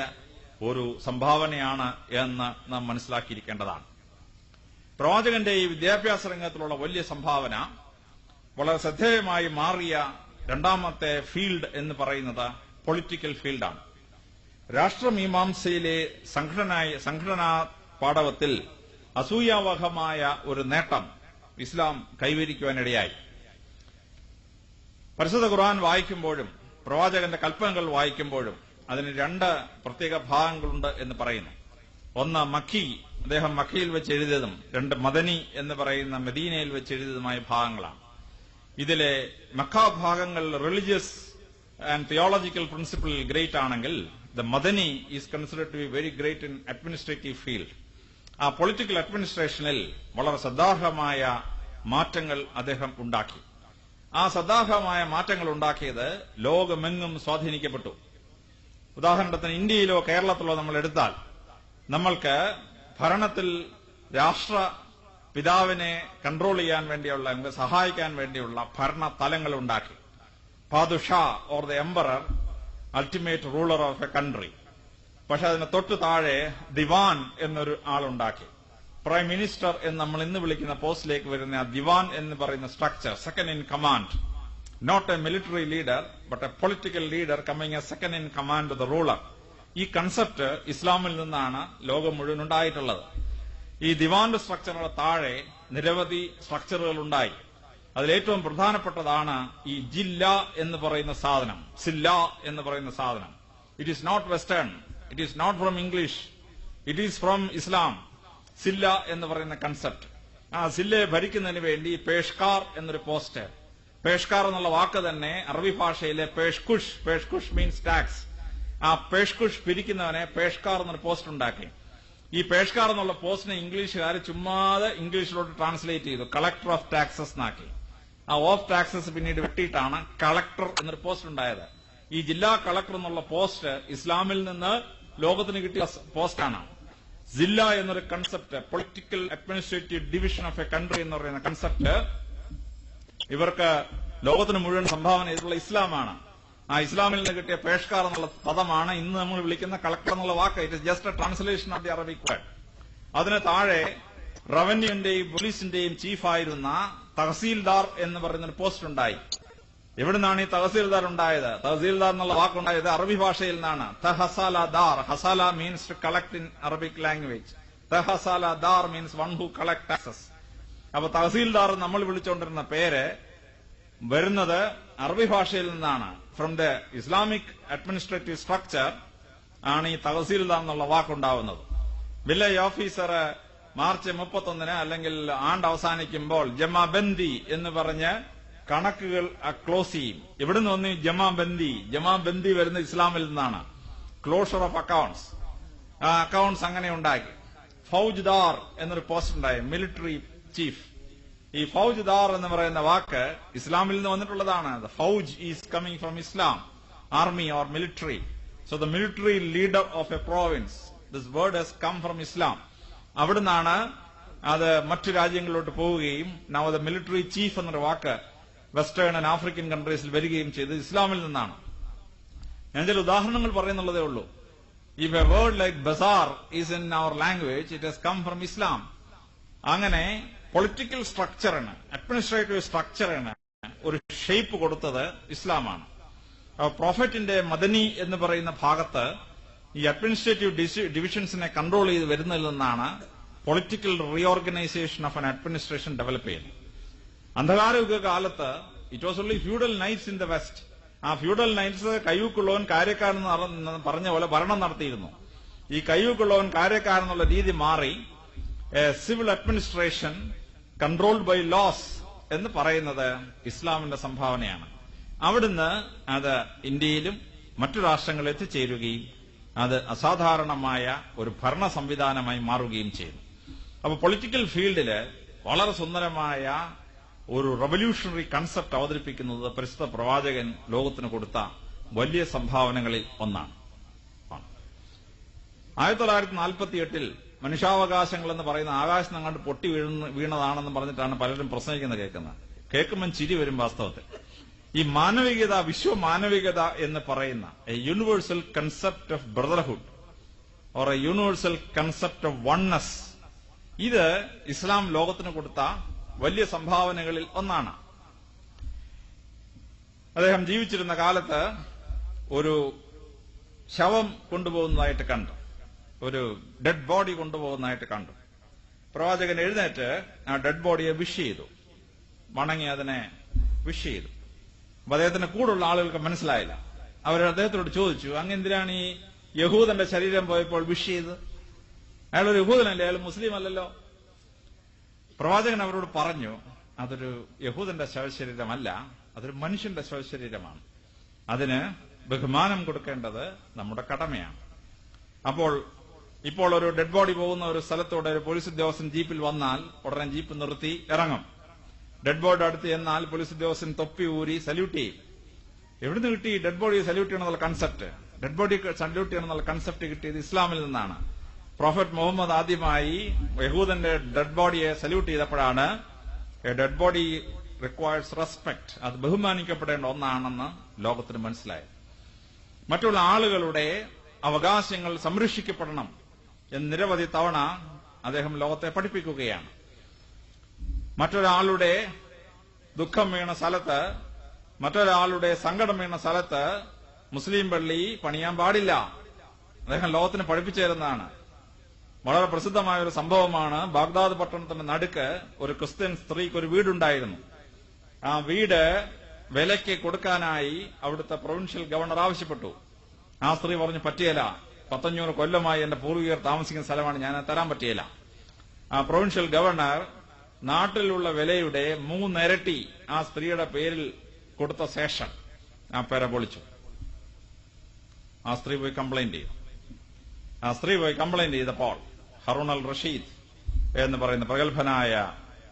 ഒരു സംഭാവനയാണ് എന്ന് നാം മനസ്സിലാക്കിയിരിക്കേണ്ടതാണ്. പ്രവാചകന്റെ ഈ വിദ്യാഭ്യാസ രംഗത്തിലുള്ള വലിയ സംഭാവന വളരെ ശ്രദ്ധേയമായി മാറിയ രണ്ടാമത്തെ ഫീൽഡ് എന്ന് പറയുന്നത് പൊളിറ്റിക്കൽ ഫീൽഡാണ്. രാഷ്ട്രമീമാംസയിലെ സംഘടനാ പാടവത്തിൽ അസൂയാവഹമായ ഒരു നേട്ടം ഇസ്ലാം കൈവരിക്കുവാനിടയായി. പരിശുദ്ധ ഖുർആൻ വായിക്കുമ്പോഴും പ്രവാചകന്റെ കൽപ്പനകൾ വായിക്കുമ്പോഴും അതിന് 2 പ്രത്യേക ഭാഗങ്ങളുണ്ട് എന്ന് പറയുന്നു. ഒന്ന് മക്കി, അദ്ദേഹം മക്കയിൽ വെച്ച് എഴുതിയതും, 2 മദനി എന്ന് പറയുന്ന മദീനയിൽ വെച്ച് എഴുതിയതുമായ ഭാഗങ്ങളാണ്. ഇതിലെ മക്ക ഭാഗങ്ങൾ religious and theological principle great ആണെങ്കിൽ ദ മദനി is considered to be very great in administrative field. ആ പൊളിറ്റിക്കൽ അഡ്മിനിസ്ട്രേഷനിൽ വളരെ ശ്രദ്ധാർഹമായ മാറ്റങ്ങൾ അദ്ദേഹം ഉണ്ടാക്കി. ആ ശ്രദ്ധാർഹമായ മാറ്റങ്ങൾ ഉണ്ടാക്കിയത് ലോകമെങ്ങും സ്വാധീനിക്കപ്പെട്ടു. ഉദാഹരണത്തിന് ഇന്ത്യയിലോ കേരളത്തിലോ നമ്മൾ എടുത്താൽ നമ്മൾക്ക് ഭരണത്തിൽ രാഷ്ട്ര പിതാവിനെ കൺട്രോൾ ചെയ്യാൻ വേണ്ടിയുള്ള, സഹായിക്കാൻ വേണ്ടിയുള്ള ഭരണ തലങ്ങൾ ഉണ്ടാക്കി. പാദുഷാ or the emperor, ultimate ruler of a country. പക്ഷെ അതിന് തൊട്ടു താഴെ ദിവാൻ എന്നൊരു ആളുണ്ടാക്കി. പ്രൈം മിനിസ്റ്റർ എന്ന് നമ്മൾ ഇന്ന് വിളിക്കുന്ന പോസ്റ്റിലേക്ക് വരുന്ന ആ ദിവാൻ എന്ന് പറയുന്ന structure, second in command, not a military leader but a political leader coming a second in command to the ruler. ഈ കൺസെപ്റ്റ് ഇസ്ലാമിൽ നിന്നാണ് ലോകം മുഴുവൻ ഉണ്ടായിട്ടുള്ളത്. ഈ ദിവാന്റെ സ്ട്രക്ചറുടെ താഴെ നിരവധി സ്ട്രക്ചറുകൾ ഉണ്ടായി. അതിലേറ്റവും പ്രധാനപ്പെട്ടതാണ് ഈ ജില്ല എന്ന് പറയുന്ന സാധനം, സില്ല എന്ന് പറയുന്ന സാധനം. It is not western, it is not from English, it is from Islam. സില്ല എന്ന് പറയുന്ന കൺസെപ്റ്റ്, ആ സില്ലയെ ഭരിക്കുന്നതിന് വേണ്ടി പേഷ്കാർ എന്നൊരു പോസ്റ്റ്, പേഷ്കാർ എന്നുള്ള വാക്ക് തന്നെ അറബി ഭാഷയിലെ പേഷ്കുഷ്, പേഷ്കുഷ് മീൻസ് ടാക്സ്. ആ പേഷ്കുഷ് പിരിക്കുന്നവനെ പേഷ്കാർ എന്നൊരു പോസ്റ്റ് ഉണ്ടാക്കി. ഈ പേഷ്കാർ എന്നുള്ള പോസ്റ്റിനെ ഇംഗ്ലീഷുകാർ ചുമ്മാതെ ഇംഗ്ലീഷിലോട്ട് ട്രാൻസ്ലേറ്റ് ചെയ്തു, കളക്ടർ ഓഫ് ടാക്സസ് എന്നാക്കി. ആ ഓഫ് ടാക്സസ് പിന്നീട് വെട്ടിയിട്ടാണ് കളക്ടർ എന്നൊരു പോസ്റ്റ് ഉണ്ടായത്. ഈ ജില്ലാ കളക്ടർ എന്നുള്ള പോസ്റ്റ് ഇസ്ലാമിൽ നിന്ന് ലോകത്തിന് കിട്ടിയ പോസ്റ്റാണ്. ജില്ല എന്നൊരു concept, political administrative division of a country എന്ന് പറയുന്ന കൺസെപ്റ്റ് ഇവർക്ക് ലോകത്തിന് മുഴുവൻ സംഭാവന ചെയ്തിട്ടുള്ള ഇസ്ലാമാണ്. ആ ഇസ്ലാമിൽ നിന്ന് കിട്ടിയ പേഷ്കാർ എന്നുള്ള പദമാണ് ഇന്ന് നമ്മൾ വിളിക്കുന്ന കളക്ടർ എന്നുള്ള വാക്ക്. It is just a translation of the Arabic word. അതിന് താഴെ റവന്യൂവിന്റെയും പോലീസിന്റെയും ചീഫായിരുന്ന തഹസീൽദാർ എന്ന് പറയുന്നൊരു പോസ്റ്റ് ഉണ്ടായി. എവിടുന്നാണ് ഈ തഹസീൽദാർ ഉണ്ടായത്? തഹസീൽദാർ എന്നുള്ള വാക്കുണ്ടായത് അറബി ഭാഷയിൽ നിന്നാണ്. തഹസാല ദാർ, ഹസാല means to collect in Arabic language. തഹസാല ദാർ means one who collect taxes. അപ്പൊ തഹസീൽദാർ നമ്മൾ വിളിച്ചുകൊണ്ടിരുന്ന പേര് വരുന്നത് അറബി ഭാഷയിൽ നിന്നാണ്. From the Islamic administrative structure ആണ് ഈ തഹസീൽദാർ എന്നുള്ള വാക്കുണ്ടാവുന്നത്. വില്ലേജ് ഓഫീസർ മാർച്ച് 31 അല്ലെങ്കിൽ ആണ്ട് അവസാനിക്കുമ്പോൾ ജമാബന്ദി എന്ന് പറഞ്ഞ് കണക്കുകൾ ക്ലോസ് ചെയ്യും. ഇവിടുന്ന് ഒന്ന് ജമാബന്ദി വരുന്ന ഇസ്ലാമിൽ നിന്നാണ്. ക്ലോഷർ ഓഫ് അക്കൌണ്ട്സ്, അക്കൌണ്ട്സ് അങ്ങനെ ഉണ്ടാക്കി. ഫൌജ്ദാർ എന്നൊരു പോസ്റ്റ് ഉണ്ടായി, മിലിറ്ററി ചീഫ്. ഈ ഫൌജ്ദാർ എന്ന് പറയുന്ന വാക്ക് ഇസ്ലാമിൽ നിന്ന് വന്നിട്ടുള്ളതാണ്. ഫൌജ് is coming from Islam, army or military. So the military leader of a province, this word has come from Islam. അവിടുന്നാണ് അത് മറ്റു രാജ്യങ്ങളിലോട്ട് പോവുകയും നൗ ദ മിലിറ്ററി ചീഫ് എന്നൊരു വാക്ക് വെസ്റ്റേൺ ആൻഡ് ആഫ്രിക്കൻ കൺട്രീസിൽ വരികയും ചെയ്തത് ഇസ്ലാമിൽ നിന്നാണ്. ഞാൻ ചില ഉദാഹരണങ്ങൾ പറയുന്നുള്ളതേ ഉള്ളൂ. If a word like bazaar is in our language, it has come from Islam. അങ്ങനെ പൊളിറ്റിക്കൽ സ്ട്രക്ചറിന്, അഡ്മിനിസ്ട്രേറ്റീവ് സ്ട്രക്ചറിന് ഒരു ഷേപ്പ് കൊടുത്തത് ഇസ്ലാമാണ്. പ്രോഫറ്റിന്റെ മദനി എന്ന് പറയുന്ന ഭാഗത്ത് ഈ അഡ്മിനിസ്ട്രേറ്റീവ് ഡിവിഷൻസിനെ കൺട്രോൾ ചെയ്ത് വരുന്നതിൽ നിന്നാണ് political reorganisation of an administration develop ചെയ്യുന്നത്. അന്ധകാരയുഗ കാലത്ത് it was only feudal knights in the west. ആ ഫ്യൂഡൽ നൈറ്റ്സ് കയ്യൂക്കുള്ളവൻ കാര്യക്കാരൻ പറഞ്ഞ പോലെ ഭരണം നടത്തിയിരുന്നു. ഈ കയ്യൂക്കുള്ളവൻ കാര്യക്കാരെന്നുള്ള രീതി മാറി civil administration controlled by laws എന്ന് പറയുന്നത് ഇസ്ലാമിന്റെ സംഭാവനയാണ്. അവിടുന്ന് അത് ഇന്ത്യയിലും മറ്റു രാഷ്ട്രങ്ങളിൽ എത്തിച്ചേരുകയും അത് അസാധാരണമായ ഒരു ഭരണ സംവിധാനമായി മാറുകയും ചെയ്തു. അപ്പൊ പൊളിറ്റിക്കൽ ഫീൽഡില് വളരെ സുന്ദരമായ ഒരു റവല്യൂഷണറി കൺസെപ്റ്റ് അവതരിപ്പിക്കുന്നത് പരിശുദ്ധ പ്രവാചകൻ ലോകത്തിന് കൊടുത്ത വലിയ സംഭാവനകളിൽ ഒന്നാണ്. 1948 മനുഷ്യാവകാശങ്ങൾ എന്ന് പറയുന്ന ആകാശം അങ്ങോട്ട് പൊട്ടി വീണതാണെന്ന് പറഞ്ഞിട്ടാണ് പലരും പ്രസംഗിക്കുന്നത് കേൾക്കുമ്പോൾ ചിരി വരും. വാസ്തവത്തിൽ ഈ മാനവികത, വിശ്വമാനവികത എന്ന് പറയുന്ന A universal concept of brotherhood or A universal concept of oneness, ഇത് ഇസ്ലാം ലോകത്തിന് കൊടുത്ത വലിയ സംഭാവനകളിൽ ഒന്നാണ്. അദ്ദേഹം ജീവിച്ചിരുന്ന കാലത്ത് ഒരു ശവം കൊണ്ടുപോകുന്നതായിട്ട് കണ്ടു, ഒരു ഡെഡ് ബോഡി കൊണ്ടുപോകുന്നതായിട്ട് കണ്ടു. പ്രവാചകൻ എഴുന്നേറ്റ് ആ ഡെഡ് ബോഡിയെ വിഷ് ചെയ്തു, വണങ്ങി അതിനെ വിഷ് ചെയ്തു. അപ്പൊ അദ്ദേഹത്തിന്റെ കൂടുള്ള ആളുകൾക്ക് മനസ്സിലായില്ല. അവർ അദ്ദേഹത്തോട് ചോദിച്ചു, അങ്ങ് എന്തിനാണ് ഈ യഹൂദന്റെ ശരീരം പോയപ്പോൾ വിഷ് ചെയ്ത്? അയാളൊരു യഹൂദനല്ലേ, അയാൾ മുസ്ലിം അല്ലല്ലോ. പ്രവാചകൻ അവരോട് പറഞ്ഞു, അതൊരു യഹൂദന്റെ ശവശരീരമല്ല, അതൊരു മനുഷ്യന്റെ ശവശരീരമാണ്. അതിന് ബഹുമാനം കൊടുക്കേണ്ടത് നമ്മുടെ കടമയാണ്. ഇപ്പോൾ ഒരു ഡെഡ് ബോഡി പോകുന്ന ഒരു സ്ഥലത്തോടെ ഒരു പോലീസ് ഉദ്യോഗസ്ഥൻ ജീപ്പിൽ വന്നാൽ ഉടനെ ജീപ്പ് നിർത്തി ഇറങ്ങും. ഡെഡ് ബോഡി അടുത്ത് എന്നാൽ പോലീസ് ഉദ്യോഗസ്ഥൻ തൊപ്പി ഊരി സല്യൂട്ട് ചെയ്യും. എവിടുന്ന് കിട്ടി ഡെഡ് ബോഡി സല്യൂട്ട് ചെയ്യണമെന്നുള്ള കൺസെപ്റ്റ്? ഡെഡ് ബോഡി സല്യൂട്ട് ചെയ്യണമെന്നുള്ള കൺസെപ്റ്റ് കിട്ടിയത് ഇസ്ലാമിൽ നിന്നാണ്. പ്രോഫറ്റ് മുഹമ്മദ് ആദ്യമായി യഹൂദന്റെ ഡെഡ് ബോഡിയെ സല്യൂട്ട് ചെയ്തപ്പോഴാണ് a dead body requires respect, അത് ബഹുമാനിക്കപ്പെടേണ്ട ഒന്നാണെന്ന് ലോകത്തിന് മനസ്സിലായി. മറ്റുള്ള ആളുകളുടെ അവകാശങ്ങൾ സംരക്ഷിക്കപ്പെടണം എന്ന് നിരവധി തവണ അദ്ദേഹം ലോകത്തെ പഠിപ്പിക്കുകയാണ്. മറ്റൊരാളുടെ ദുഃഖം വീണ സ്ഥലത്ത്, മറ്റൊരാളുടെ സങ്കടം വീണ സ്ഥലത്ത് മുസ്ലിം പള്ളി പണിയാൻ പാടില്ല. അദ്ദേഹം ലോകത്തിന് പഠിപ്പിച്ചു തരുന്നതാണ്. വളരെ പ്രസിദ്ധമായ ഒരു സംഭവമാണ്. ബാഗ്ദാദ് പട്ടണത്തിന്റെ നടുക്ക് ഒരു ക്രിസ്ത്യൻ സ്ത്രീക്ക് ഒരു വീടുണ്ടായിരുന്നു. ആ വീട് വിലയ്ക്ക് കൊടുക്കാനായി അവിടുത്തെ പ്രൊവിൻഷ്യൽ ഗവർണർ ആവശ്യപ്പെട്ടു. ആ സ്ത്രീ പറഞ്ഞു, പറ്റിയല്ല, 500 കൊല്ലമായി എന്റെ പൂർവികർ താമസിക്കുന്ന സ്ഥലമാണ്, ഞാൻ തരാൻ പറ്റിയില്ല. ആ പ്രൊവിൻഷ്യൽ ഗവർണർ നാട്ടിലുള്ള വിലയുടെ 3 ഇരട്ടി ആ സ്ത്രീയുടെ പേരിൽ കൊടുത്ത ശേഷം ആ പേര പൊളിച്ചു. ആ സ്ത്രീ പോയി കംപ്ലൈന്റ് ചെയ്തപ്പോൾ ഹറൂൺ അൽ റഷീദ് എന്ന് പറയുന്ന പ്രഗത്ഭനായ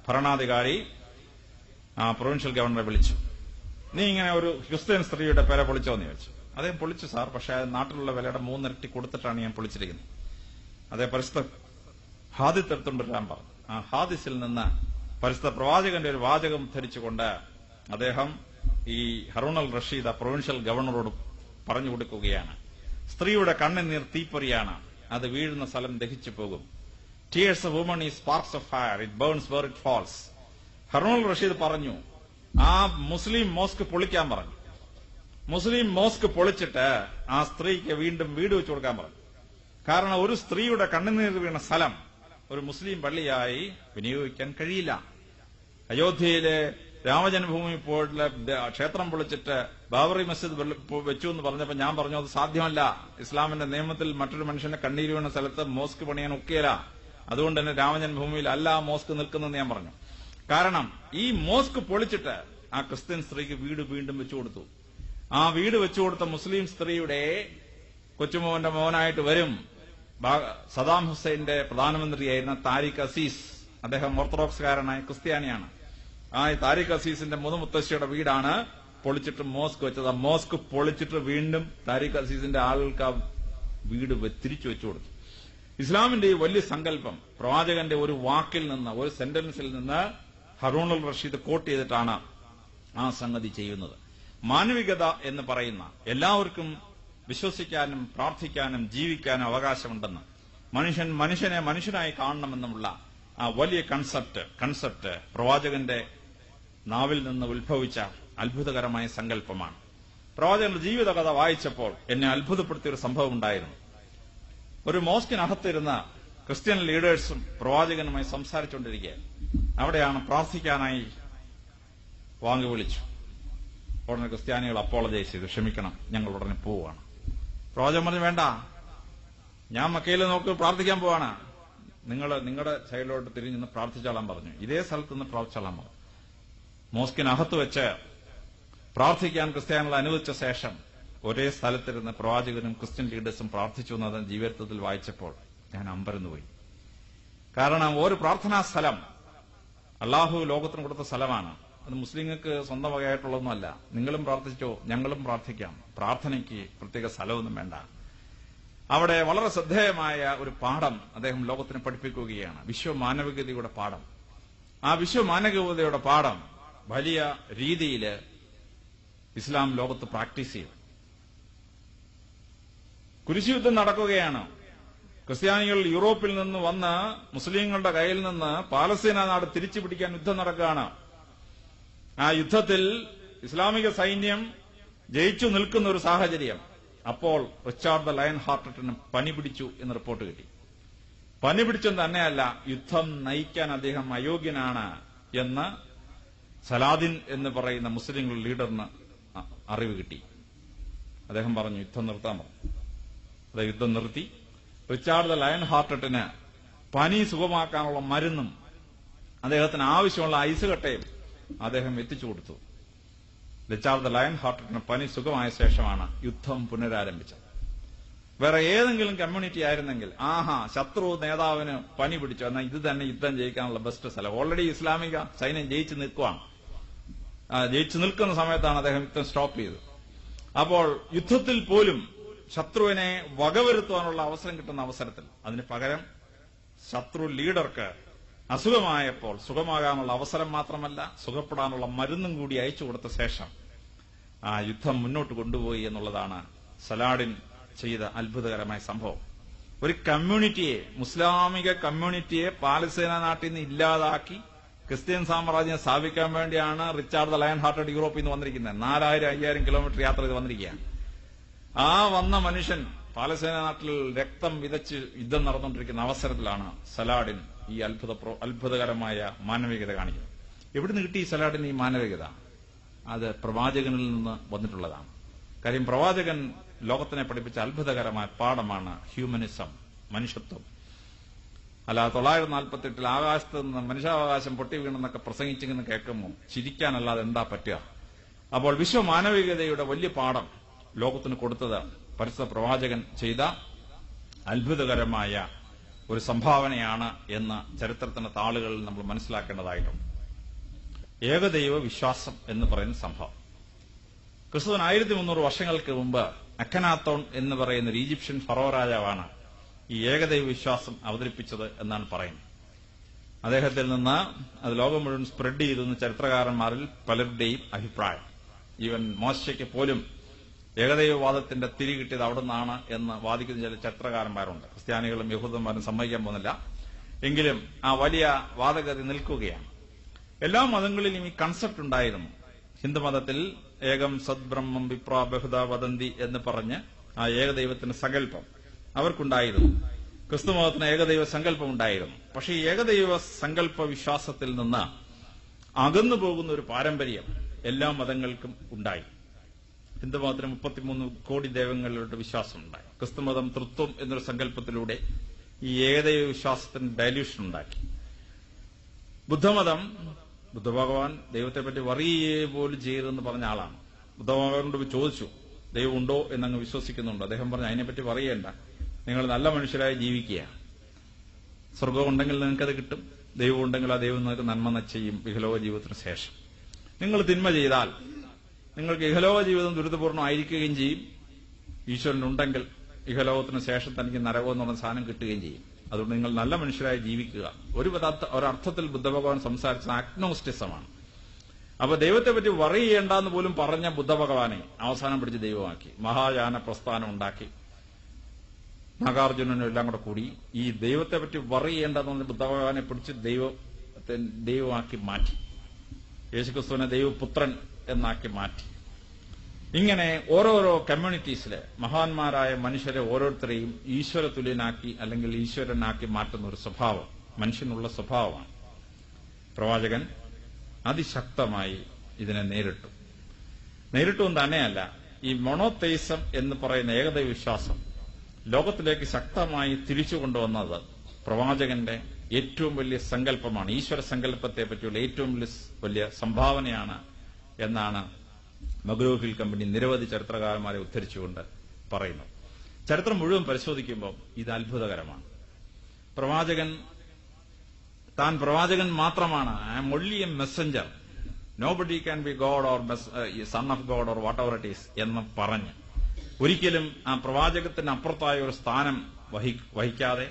ഭരണാധികാരി ആ പ്രൊവിൻഷ്യൽ ഗവർണറെ വിളിച്ചു. നീ ഇങ്ങനെ ഒരു ക്രിസ്ത്യൻ സ്ത്രീയുടെ പേര പൊളിച്ചോന്ന് ചോദിച്ചു. അദ്ദേഹം പൊളിച്ചു സാർ, പക്ഷെ നാട്ടിലുള്ള വിലയുടെ 3 ഇരട്ടി കൊടുത്തിട്ടാണ് ഞാൻ പൊളിച്ചിരിക്കുന്നത്. അതേ പരിസ്ഥിതി ഹാദിത്ത് എടുത്തുകൊണ്ട് വരാൻ പറഞ്ഞു. ആ ഹാദിസിൽ നിന്ന് പരിശുദ്ധ പ്രവാചകന്റെ ഒരു വാചകം ധരിച്ചുകൊണ്ട് അദ്ദേഹം ഈ ഹറൂൺ അൽ റഷീദ് പ്രൊവിൻഷ്യൽ ഗവർണറോട് പറഞ്ഞു കൊടുക്കുകയാണ്, സ്ത്രീയുടെ കണ്ണുനീർ തീപ്പൊരിയാണ്, അത് വീഴുന്ന സ്ഥലം ദഹിച്ചു പോകും. Tears of woman is sparks of fire, it burns where it falls. Harun al Rashid പറഞ്ഞു, ആ മുസ്ലിം മോസ്ക് പൊളിക്കാൻ പറഞ്ഞു. മുസ്ലിം മോസ്ക് പൊളിച്ചിട്ട് ആ സ്ത്രീക്ക് വീണ്ടും വീട് വെച്ചു കൊടുക്കാൻ പറഞ്ഞു. കാരണം ഒരു സ്ത്രീയുടെ കണ്ണുനീർ വീണ സ്ഥലം ഒരു മുസ്ലിം പള്ളിയായി വിനിയോഗിക്കാൻ കഴിയില്ല. അയോധ്യയിലെ രാമജന്മഭൂമി പോയിട്ടുള്ള ക്ഷേത്രം പൊളിച്ചിട്ട് ബാബറി മസ്ജിദ് വെച്ചു എന്ന് പറഞ്ഞപ്പോൾ ഞാൻ പറഞ്ഞു അത് സാധ്യമല്ല. ഇസ്ലാമിന്റെ നിയമത്തിൽ മറ്റൊരു മനുഷ്യന്റെ കണ്ണീര് വീണ സ്ഥലത്ത് മോസ്ക് പണിയാൻ ഒക്കെയല്ല. അതുകൊണ്ട് തന്നെ രാമജന്മഭൂമിയിൽ അല്ല മോസ്ക് നിൽക്കുന്നതെന്ന് ഞാൻ പറഞ്ഞു. കാരണം ഈ മോസ്ക് പൊളിച്ചിട്ട് ആ ക്രിസ്ത്യൻ സ്ത്രീക്ക് വീട് വീണ്ടും വെച്ചു കൊടുത്തു. ആ വീട് വെച്ചുകൊടുത്ത മുസ്ലിം സ്ത്രീയുടെ കൊച്ചുമോന്റെ മോനായിട്ട് വരും സദാം ഹുസൈന്റെ പ്രധാനമന്ത്രിയായിരുന്ന താരിഖ് അസീസ്. അദ്ദേഹം ഓർത്തഡോക്സുകാരനായ ക്രിസ്ത്യാനിയാണ്. ആ താരിഖ് അസീസിന്റെ മുതുമുത്തശ്ശിയുടെ വീടാണ് പൊളിച്ചിട്ട് മോസ്ക് വെച്ചത്. ആ മോസ്ക് പൊളിച്ചിട്ട് വീണ്ടും താരിഖ് അസീസിന്റെ ആളുകൾക്ക് ആ വീട് തിരിച്ചു വെച്ചു കൊടുത്തു. ഇസ്ലാമിന്റെ ഈ വലിയ സങ്കല്പം പ്രവാചകന്റെ ഒരു വാക്കിൽ നിന്ന്, ഒരു സെന്റൻസിൽ നിന്ന് ഹറൂൺ അൽ റഷീദ് കോട്ട് ചെയ്തിട്ടാണ് ആ സംഗതി ചെയ്യുന്നത്. മാനവികത എന്ന് പറയുന്ന എല്ലാവർക്കും വിശ്വസിക്കാനും പ്രാർത്ഥിക്കാനും ജീവിക്കാനും അവകാശമുണ്ടെന്ന്, മനുഷ്യൻ മനുഷ്യനെ മനുഷ്യനായി കാണണമെന്നുമുള്ള ആ വലിയ കൺസെപ്റ്റ് പ്രവാചകന്റെ നാവിൽ നിന്ന് ഉത്ഭവിച്ച അത്ഭുതകരമായ സങ്കല്പമാണ്. പ്രവാചകന്റെ ജീവിതകഥ വായിച്ചപ്പോൾ എന്നെ അത്ഭുതപ്പെടുത്തിയ ഒരു സംഭവം ഉണ്ടായിരുന്നു. ഒരു മോസ്കിനകത്തിരുന്ന ക്രിസ്ത്യൻ ലീഡേഴ്സും പ്രവാചകനുമായി സംസാരിച്ചുകൊണ്ടിരിക്കുക. അവിടെയാണ് പ്രാർത്ഥിക്കാനായി വാങ്ങി വിളിച്ചു. ഉടനെ ക്രിസ്ത്യാനികൾ അപ്പോളജൈസ് ചെയ്തു, ക്ഷമിക്കണം, ഞങ്ങൾ ഉടനെ പോവുകയാണ്. പ്രവാചകൻ പറഞ്ഞു, വേണ്ട, ഞാൻ മക്കയിൽ നോക്ക് പ്രാർത്ഥിക്കാൻ പോവാണ്, നിങ്ങൾ നിങ്ങളുടെ സൈഡിലോട്ട് തിരിഞ്ഞ് പ്രാർത്ഥിച്ചാളാൻ പറഞ്ഞു. ഇതേ സ്ഥലത്ത് നിന്ന് പ്രാർത്ഥിച്ചാളാൻ പറഞ്ഞു. മോസ്കിനകത്ത് വെച്ച് പ്രാർത്ഥിക്കാൻ ക്രിസ്ത്യാനികളെ അനുവദിച്ച ശേഷം ഒരേ സ്ഥലത്തിരുന്ന് പ്രവാചകനും ക്രിസ്ത്യൻ ലീഡേഴ്സും പ്രാർത്ഥിച്ചു എന്നത് ജീവിതത്തിൽ വായിച്ചപ്പോൾ ഞാൻ അമ്പരന്നുപോയി. കാരണം ഒരു പ്രാർത്ഥനാ സ്ഥലം അള്ളാഹു ലോകത്തിന് കൊടുത്ത സ്ഥലമാണ്. അത് മുസ്ലിങ്ങൾക്ക് സ്വന്തം വകയായിട്ടുള്ളതൊന്നുമല്ല. നിങ്ങളും പ്രാർത്ഥിച്ചോ, ഞങ്ങളും പ്രാർത്ഥിക്കാം. പ്രാർത്ഥനയ്ക്ക് പ്രത്യേക സ്ഥലമൊന്നും വേണ്ട. അവിടെ വളരെ ശ്രദ്ധേയമായ ഒരു പാഠം അദ്ദേഹം ലോകത്തിന് പഠിപ്പിക്കുകയാണ്, വിശ്വമാനവികതയുടെ പാഠം. ആ വിശ്വമാനവികതയുടെ പാഠം വലിയ രീതിയിൽ ഇസ്ലാം ലോകത്ത് പ്രാക്ടീസ് ചെയ്യും. കുരിശുയുദ്ധം നടക്കുകയാണ്. ക്രിസ്ത്യാനികൾ യൂറോപ്പിൽ നിന്ന് വന്ന് മുസ്ലിങ്ങളുടെ കയ്യിൽ നിന്ന് പാലസ്തീന നാട് തിരിച്ചു പിടിക്കാൻ യുദ്ധം നടക്കുകയാണ്. ആ യുദ്ധത്തിൽ ഇസ്ലാമിക സൈന്യം ജയിച്ചു നിൽക്കുന്ന ഒരു സാഹചര്യം. അപ്പോൾ റിച്ചാർഡ് ദ ലയൺ ഹാർട്ടന് പനി പിടിച്ചു എന്ന് റിപ്പോർട്ട് കിട്ടി. പനി പിടിച്ചെന്ന് തന്നെയല്ല, യുദ്ധം നയിക്കാൻ അദ്ദേഹം അയോഗ്യനാണ് എന്ന് സലാദിൻ എന്ന് പറയുന്ന മുസ്ലിം ലീഡറിന് അറിവ് കിട്ടി. അദ്ദേഹം പറഞ്ഞു, യുദ്ധം നിർത്താൻ പറഞ്ഞു. അത് യുദ്ധം നിർത്തി. റിച്ചാർഡ് ദ ലയൺ ഹാർട്ടന് പനി സുഖമാക്കാനുള്ള മരുന്നും അദ്ദേഹത്തിന് ആവശ്യമുള്ള ഐസ് കട്ടയും അദ്ദേഹം എത്തിച്ചു കൊടുത്തു. റിച്ചാർഡ് ദ ലയൺ ഹാർട്ടന് പനി സുഖമായ ശേഷമാണ് യുദ്ധം പുനരാരംഭിച്ചത്. വേറെ ഏതെങ്കിലും കമ്മ്യൂണിറ്റി ആയിരുന്നെങ്കിൽ, ശത്രു നേതാവിന് പനി പിടിച്ചു, എന്നാൽ ഇത് തന്നെ യുദ്ധം ജയിക്കാനുള്ള ബെസ്റ്റ് സ്ഥലം. ഓൾറെഡി ഇസ്ലാമിക സൈന്യം ജയിച്ചു നിൽക്കുവാണ്. ജയിച്ചു നിൽക്കുന്ന സമയത്താണ് അദ്ദേഹം യുദ്ധം സ്റ്റോപ്പ് ചെയ്തത്. അപ്പോൾ യുദ്ധത്തിൽ പോലും ശത്രുവിനെ വകവരുത്തുവാനുള്ള അവസരം കിട്ടുന്ന അവസരത്തിൽ അതിന് പകരം ശത്രു ലീഡർക്ക് അസുഖമായപ്പോൾ സുഖമാകാനുള്ള അവസരം മാത്രമല്ല, സുഖപ്പെടാനുള്ള മരുന്നും കൂടി അയച്ചു കൊടുത്ത ശേഷം ആ യുദ്ധം മുന്നോട്ട് കൊണ്ടുപോയി എന്നുള്ളതാണ് സലാഡിൻ ചെയ്ത അത്ഭുതകരമായ സംഭവം. ഒരു കമ്മ്യൂണിറ്റിയെ, മുസ്ലാമിക കമ്മ്യൂണിറ്റിയെ പാലസ്തീന നാട്ടിൽ നിന്ന് ഇല്ലാതാക്കി ക്രിസ്ത്യൻ സാമ്രാജ്യം സ്ഥാപിക്കാൻ വേണ്ടിയാണ് റിച്ചാർഡ് ദ ലയൺ ഹാർട്ടഡ് യൂറോപ്പിൽ നിന്ന് വന്നിരിക്കുന്നത്. 4000-5000 കിലോമീറ്റർ യാത്ര ചെയ്ത് വന്നിരിക്കുകയാണ്. ആ വന്ന മനുഷ്യൻ പാലസ്തീന നാട്ടിൽ രക്തം വിതച്ച് യുദ്ധം നടന്നുകൊണ്ടിരിക്കുന്ന അവസരത്തിലാണ് സലാഡിൻ ഈ അത്ഭുതകരമായ മാനവികത കാണിക്കുന്നത്. എവിടുന്ന് കിട്ടി സലാഡിന് ഈ മാനവികത? അത് പ്രവാചകനിൽ നിന്ന് വന്നിട്ടുള്ളതാണ്. കാര്യം പ്രവാചകൻ ലോകത്തിനെ പഠിപ്പിച്ച അത്ഭുതകരമായ പാഠമാണ് ഹ്യൂമനിസം, മനുഷ്യത്വം. അല്ല 948 ആകാശത്ത് നിന്ന് മനുഷ്യാവകാശം പൊട്ടി വീണെന്നൊക്കെ പ്രസംഗിച്ചിങ്ങനെ കേൾക്കുമ്പോൾ ചിരിക്കാനല്ലാതെ എന്താ പറ്റുക? അപ്പോൾ വിശ്വമാനവികതയുടെ വലിയ പാഠം ലോകത്തിന് കൊടുത്തത് പരിശുദ്ധ പ്രവാചകൻ ചെയ്ത അത്ഭുതകരമായ ഒരു സംഭാവനയാണ് എന്ന് ചരിത്രത്തിന്റെ താളുകളിൽ നമ്മൾ മനസ്സിലാക്കേണ്ടതായിട്ടുണ്ട്. ഏകദൈവ വിശ്വാസം എന്ന് പറയുന്ന സംഭവം ക്രിസ്തുവിന് 1300 വർഷങ്ങൾക്ക് മുമ്പ് അഖനാത്തോൺ എന്ന് പറയുന്ന ഒരു ഈജിപ്ഷ്യൻ ഫറോ രാജാവാണ് ഈ ഏകദൈവ വിശ്വാസം അവതരിപ്പിച്ചത് എന്നാണ് പറയുന്നത്. അദ്ദേഹത്തിൽ നിന്ന് അത് ലോകം മുഴുവൻ സ്പ്രെഡ് ചെയ്തെന്ന് ചരിത്രകാരന്മാരിൽ പലരുടെയും അഭിപ്രായം. ഈവൻ മോശയ്ക്ക് പോലും ഏകദൈവവാദത്തിന്റെ തിരി കിട്ടിയത് അവിടെ നിന്നാണ് എന്ന് വാദിക്കുന്ന ചില ചരിത്രകാരന്മാരുണ്ട്. ക്രിസ്ത്യാനികളും യഹൂദന്മാരും സമ്മതിക്കാൻ പോകുന്നില്ല. എങ്കിലും ആ വലിയ വാദഗതി നിൽക്കുകയാണ്. എല്ലാ മതങ്ങളിലും ഈ കൺസെപ്റ്റ് ഉണ്ടായിരുന്നു. ഹിന്ദുമതത്തിൽ ഏകം സദ്ബ്രഹ്മം വിപ്ര ബഹുദ വദന്തി എന്ന് പറഞ്ഞ് ആ ഏകദൈവത്തിന്റെ സങ്കല്പം അവർക്കുണ്ടായിരുന്നു. ക്രിസ്തുമതത്തിന് ഏകദൈവ സങ്കല്പം ഉണ്ടായിരുന്നു. പക്ഷേ ഈ ഏകദൈവ സങ്കല്പ വിശ്വാസത്തിൽ നിന്ന് അകന്നു പോകുന്ന ഒരു പാരമ്പര്യം എല്ലാ മതങ്ങൾക്കും ഉണ്ടായി. ഹിന്ദുമതത്തിന് 33 കോടി ദൈവങ്ങളുടെ വിശ്വാസമുണ്ടായി. ക്രിസ്തുമതം തൃത്വം എന്നൊരു സങ്കല്പത്തിലൂടെ ഈ ഏകദൈവ വിശ്വാസത്തിന് ഡയല്യൂഷൻ ഉണ്ടാക്കി. ബുദ്ധമതം, ബുദ്ധഭഗവാൻ ദൈവത്തെപ്പറ്റി വറിയേ പോലും ചെയ്തെന്ന് പറഞ്ഞ ആളാണ്. ബുദ്ധഭഗവാനോട് ചോദിച്ചു, ദൈവം ഉണ്ടോ എന്നങ്ങ് വിശ്വസിക്കുന്നുണ്ടോ? അദ്ദേഹം പറഞ്ഞു, അതിനെപ്പറ്റി പറയേണ്ട, നിങ്ങൾ നല്ല മനുഷ്യരായി ജീവിക്കുക. സ്വർഗം ഉണ്ടെങ്കിൽ നിങ്ങൾക്കത് കിട്ടും. ദൈവം ഉണ്ടെങ്കിൽ ആ ദൈവം നിങ്ങൾക്ക് നന്മ ചെയ്യും ഇഹലോക ജീവിതത്തിന് ശേഷം. നിങ്ങൾ തിന്മ ചെയ്താൽ നിങ്ങൾക്ക് ഇഹലോക ജീവിതം ദുരിതപൂർണ്ണമായിരിക്കുകയും ചെയ്യും. ഈശ്വരനുണ്ടെങ്കിൽ ഇഹലോകത്തിന് ശേഷം തനിക്ക് നരകം എന്ന് പറഞ്ഞ സാധനം കിട്ടുകയും ചെയ്യും. അതുകൊണ്ട് നിങ്ങൾ നല്ല മനുഷ്യരായി ജീവിക്കുക. ഒരർത്ഥത്തിൽ ബുദ്ധഭഗവാൻ സംസാരിച്ച അഗ്നോസ്റ്റിസമാണ്. അപ്പൊ ദൈവത്തെപ്പറ്റി വറി ചെയ്യേണ്ടെന്ന് പോലും പറഞ്ഞ ബുദ്ധഭഗവാനെ അവസാനം പിടിച്ച് ദൈവമാക്കി. മഹായാന പ്രസ്ഥാനം ഉണ്ടാക്കി. നാഗാർജുനനും എല്ലാം കൂടെ കൂടി ഈ ദൈവത്തെപ്പറ്റി വറി ചെയ്യേണ്ടെന്ന് പറഞ്ഞ ബുദ്ധഭഗവാനെ പിടിച്ച് ദൈവമാക്കി മാറ്റി. യേശുക്രിസ്തുവിനെ ദൈവപുത്രൻ എന്നാക്കി മാറ്റി. ഇങ്ങനെ ഓരോരോ കമ്മ്യൂണിറ്റീസിലെ മഹാന്മാരായ മനുഷ്യരെ ഓരോരുത്തരെയും ഈശ്വര തുല്യനാക്കി അല്ലെങ്കിൽ ഈശ്വരനാക്കി മാറ്റുന്ന ഒരു സ്വഭാവം മനുഷ്യനുള്ള സ്വഭാവമാണ്. പ്രവാചകൻ അതിശക്തമായി ഇതിനെ നേരിട്ടു തന്നെയല്ല, ഈ മൊണോതെയിസം എന്ന് പറയുന്ന ഏകദൈവ വിശ്വാസം ലോകത്തിലേക്ക് ശക്തമായി തിരിച്ചു കൊണ്ടുവന്നത് പ്രവാചകന്റെ ഏറ്റവും വലിയ സങ്കല്പമാണ്. ഈശ്വര സങ്കല്പത്തെ പറ്റിയുള്ള ഏറ്റവും വലിയ സംഭാവനയാണ് എന്നാണ് മഗ്രോ ഹിൽ കമ്പനി നിരവധി ചരിത്രകാരന്മാരെ ഉദ്ധരിച്ചുകൊണ്ട് പറയുന്നു. ചരിത്രം മുഴുവൻ പരിശോധിക്കുമ്പോൾ ഇത് അത്ഭുതകരമാണ്. താൻ പ്രവാചകൻ മാത്രമാണ്. I am only a messenger, nobody can be God or son of God or whatever it is എന്ന് പറഞ്ഞ് ഒരിക്കലും ആ പ്രവാചകത്തിന് അപ്പുറത്തായ ഒരു സ്ഥാനം വഹിക്കാതെ,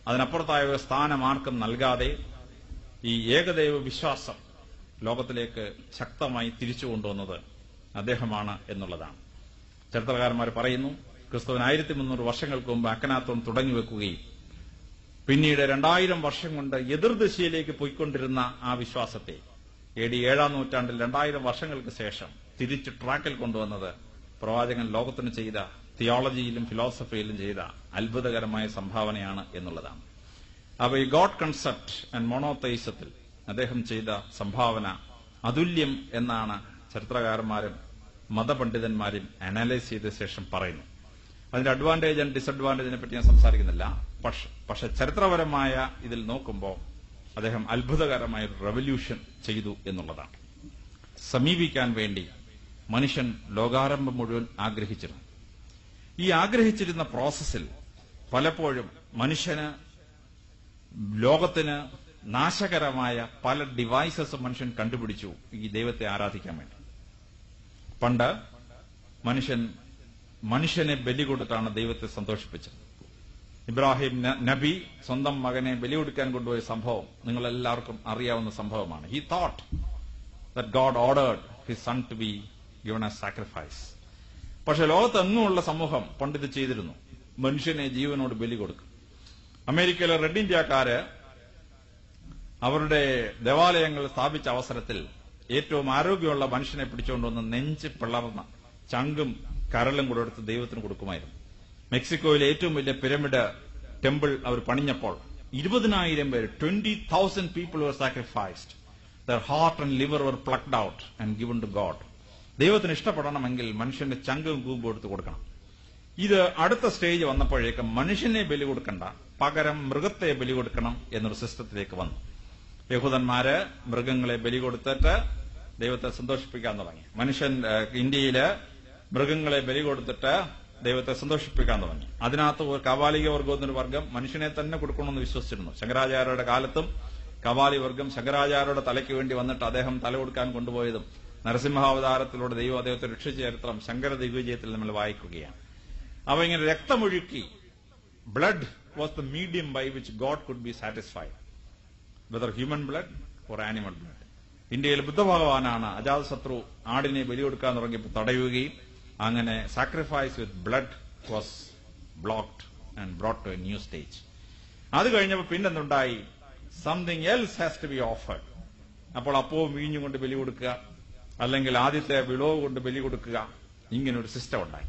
അതിനപ്പുറത്തായ ഒരു സ്ഥാനം ആർക്കും നൽകാതെ ഈ ഏകദൈവ വിശ്വാസം ലോകത്തിലേക്ക് ശക്തമായി തിരിച്ചു കൊണ്ടുവന്നത് അദ്ദേഹമാണ് എന്നുള്ളതാണ്. ചരിത്രകാരന്മാർ പറയുന്നു, ക്രിസ്തുവിന് 1300 വർഷങ്ങൾക്ക് മുമ്പ് അക്കനാത്തോൺ തുടങ്ങിവെക്കുകയും പിന്നീട് 2000 വർഷം കൊണ്ട് എതിർദിശയിലേക്ക് പോയിക്കൊണ്ടിരുന്ന ആ വിശ്വാസത്തെ AD 7-ാം നൂറ്റാണ്ടിൽ 2000 വർഷങ്ങൾക്ക് ശേഷം തിരിച്ച് ട്രാക്കിൽ കൊണ്ടുവന്നത് പ്രവാചകൻ ലോകത്തിന് ചെയ്ത തിയോളജിയിലും ഫിലോസഫിയിലും ചെയ്ത അത്ഭുതകരമായ സംഭാവനയാണ് എന്നുള്ളതാണ്. അപ്പൊ ഈ ഗോഡ് കൺസെപ്റ്റ് ആൻഡ് മോണോതെയിസത്തിൽ അദ്ദേഹം ചെയ്ത സംഭാവന അതുല്യം എന്നാണ് ചരിത്രകാരന്മാരും മതപണ്ഡിതന്മാരും അനലൈസ് ചെയ്ത ശേഷം പറയുന്നു. അതിന്റെ അഡ്വാൻറ്റേജ് ആൻഡ് ഡിസഡ്വാൻറ്റേജിനെ പറ്റി ഞാൻ സംസാരിക്കുന്നില്ല. പക്ഷെ ചരിത്രപരമായ ഇതിൽ നോക്കുമ്പോൾ അദ്ദേഹം അത്ഭുതകരമായ ഒരു റെവല്യൂഷൻ ചെയ്തു എന്നുള്ളതാണ്. സമീപിക്കാൻ വേണ്ടി മനുഷ്യൻ ലോകാരംഭം മുഴുവൻ ആഗ്രഹിച്ചിരുന്നു. ഈ ആഗ്രഹിച്ചിരുന്ന പ്രോസസ്സിൽ പലപ്പോഴും മനുഷ്യന് ലോകത്തിന് നാശകരമായ പല ഡിവൈസസ് മനുഷ്യൻ കണ്ടുപിടിച്ചു ഈ ദൈവത്തെ ആരാധിക്കാൻ വേണ്ടി. പണ്ട് മനുഷ്യനെ ബലി കൊടുത്താണ് ദൈവത്തെ സന്തോഷിപ്പിച്ചത്. ഇബ്രാഹിം നബി സ്വന്തം മകനെ ബലി കൊടുക്കാൻ കൊണ്ടുപോയ സംഭവം നിങ്ങളെല്ലാവർക്കും അറിയാവുന്ന സംഭവമാണ്. He thought that God ordered his son to be given as sacrifice. പക്ഷെ ലോകത്തെങ്ങുമുള്ള സമൂഹം പണ്ടിത് ചെയ്തിരുന്നു. മനുഷ്യനെ ജീവനോട് ബലി കൊടുക്കും. അമേരിക്കയിലെ റെഡ് ഇന്ത്യക്കാര് അവരുടെ ദേവാലയങ്ങൾ സ്ഥാപിച്ച അവസരത്തിൽ ഏറ്റവും ആരോഗ്യമുള്ള മനുഷ്യനെ പിടിച്ചുകൊണ്ടുവന്ന് നെഞ്ച് പിളർന്ന ചങ്കും കരളും കൂടെ എടുത്ത് ദൈവത്തിന് കൊടുക്കുമായിരുന്നു. മെക്സിക്കോയിലെ ഏറ്റവും വലിയ പിരമിഡ് ടെമ്പിൾ അവർ പണിഞ്ഞപ്പോൾ 20,000 പേര് 20,000 people were sacrificed. Their heart and liver were plucked out and given to God. ദൈവത്തിന് ഇഷ്ടപ്പെടണമെങ്കിൽ മനുഷ്യന്റെ ചങ്കും കൂമ്പും എടുത്ത് കൊടുക്കണം. ഇത് അടുത്ത സ്റ്റേജ് വന്നപ്പോഴേക്ക് മനുഷ്യനെ ബലി കൊടുക്കണ്ട, പകരം മൃഗത്തെ ബലി കൊടുക്കണം എന്നൊരു സിസ്റ്റത്തിലേക്ക് വന്നു. യഹൂദന്മാര് മൃഗങ്ങളെ ബലി കൊടുത്തിട്ട് ദൈവത്തെ സന്തോഷിപ്പിക്കാൻ തുടങ്ങി. ഇന്ത്യയില് മൃഗങ്ങളെ ബലി കൊടുത്തിട്ട് ദൈവത്തെ സന്തോഷിപ്പിക്കാൻ തുടങ്ങി. അതിനകത്ത് ഒരു കവാലിക വർഗം എന്നൊരു വർഗം മനുഷ്യനെ തന്നെ കൊടുക്കണമെന്ന് വിശ്വസിച്ചിരുന്നു. ശങ്കരാചാര്യരുടെ കാലത്തും കവാലി വർഗം ശങ്കരാചാര്യരുടെ തലയ്ക്ക് വേണ്ടി വന്നിട്ട് അദ്ദേഹം തല കൊടുക്കാൻ കൊണ്ടുപോയതും നരസിംഹാവതാരത്തിലൂടെ ദൈവം അദ്ദേഹത്തെ രക്ഷിച്ച ചരിത്രം ശങ്കര ദിഗ്വിജയത്തിൽ നമ്മൾ വായിക്കുകയാണ്. അവ ഇങ്ങനെ രക്തമൊഴുക്കി blood was the medium by which God could be satisfied, whether human blood or animal blood. ഇന്ത്യയിൽ ബുദ്ധഭഗവാനാണ് അജാതശത്രു ആടിനെ ബലികൊടുക്കാൻ തുടങ്ങിയപ്പോൾ തടയുകയും അങ്ങനെ sacrifice with blood was blocked and brought to a new stage. അത് കഴിഞ്ഞപ്പോൾ പിന്നെന്തുണ്ടായി? Something else has to be offered. അപ്പോൾ അപ്പവും വീഞ്ഞും കൊണ്ട് ബലി കൊടുക്കുക, അല്ലെങ്കിൽ ആദ്യത്തെ വിളവ് കൊണ്ട് ബലി കൊടുക്കുക, ഇങ്ങനെ ഒരു സിസ്റ്റം ഉണ്ടായി.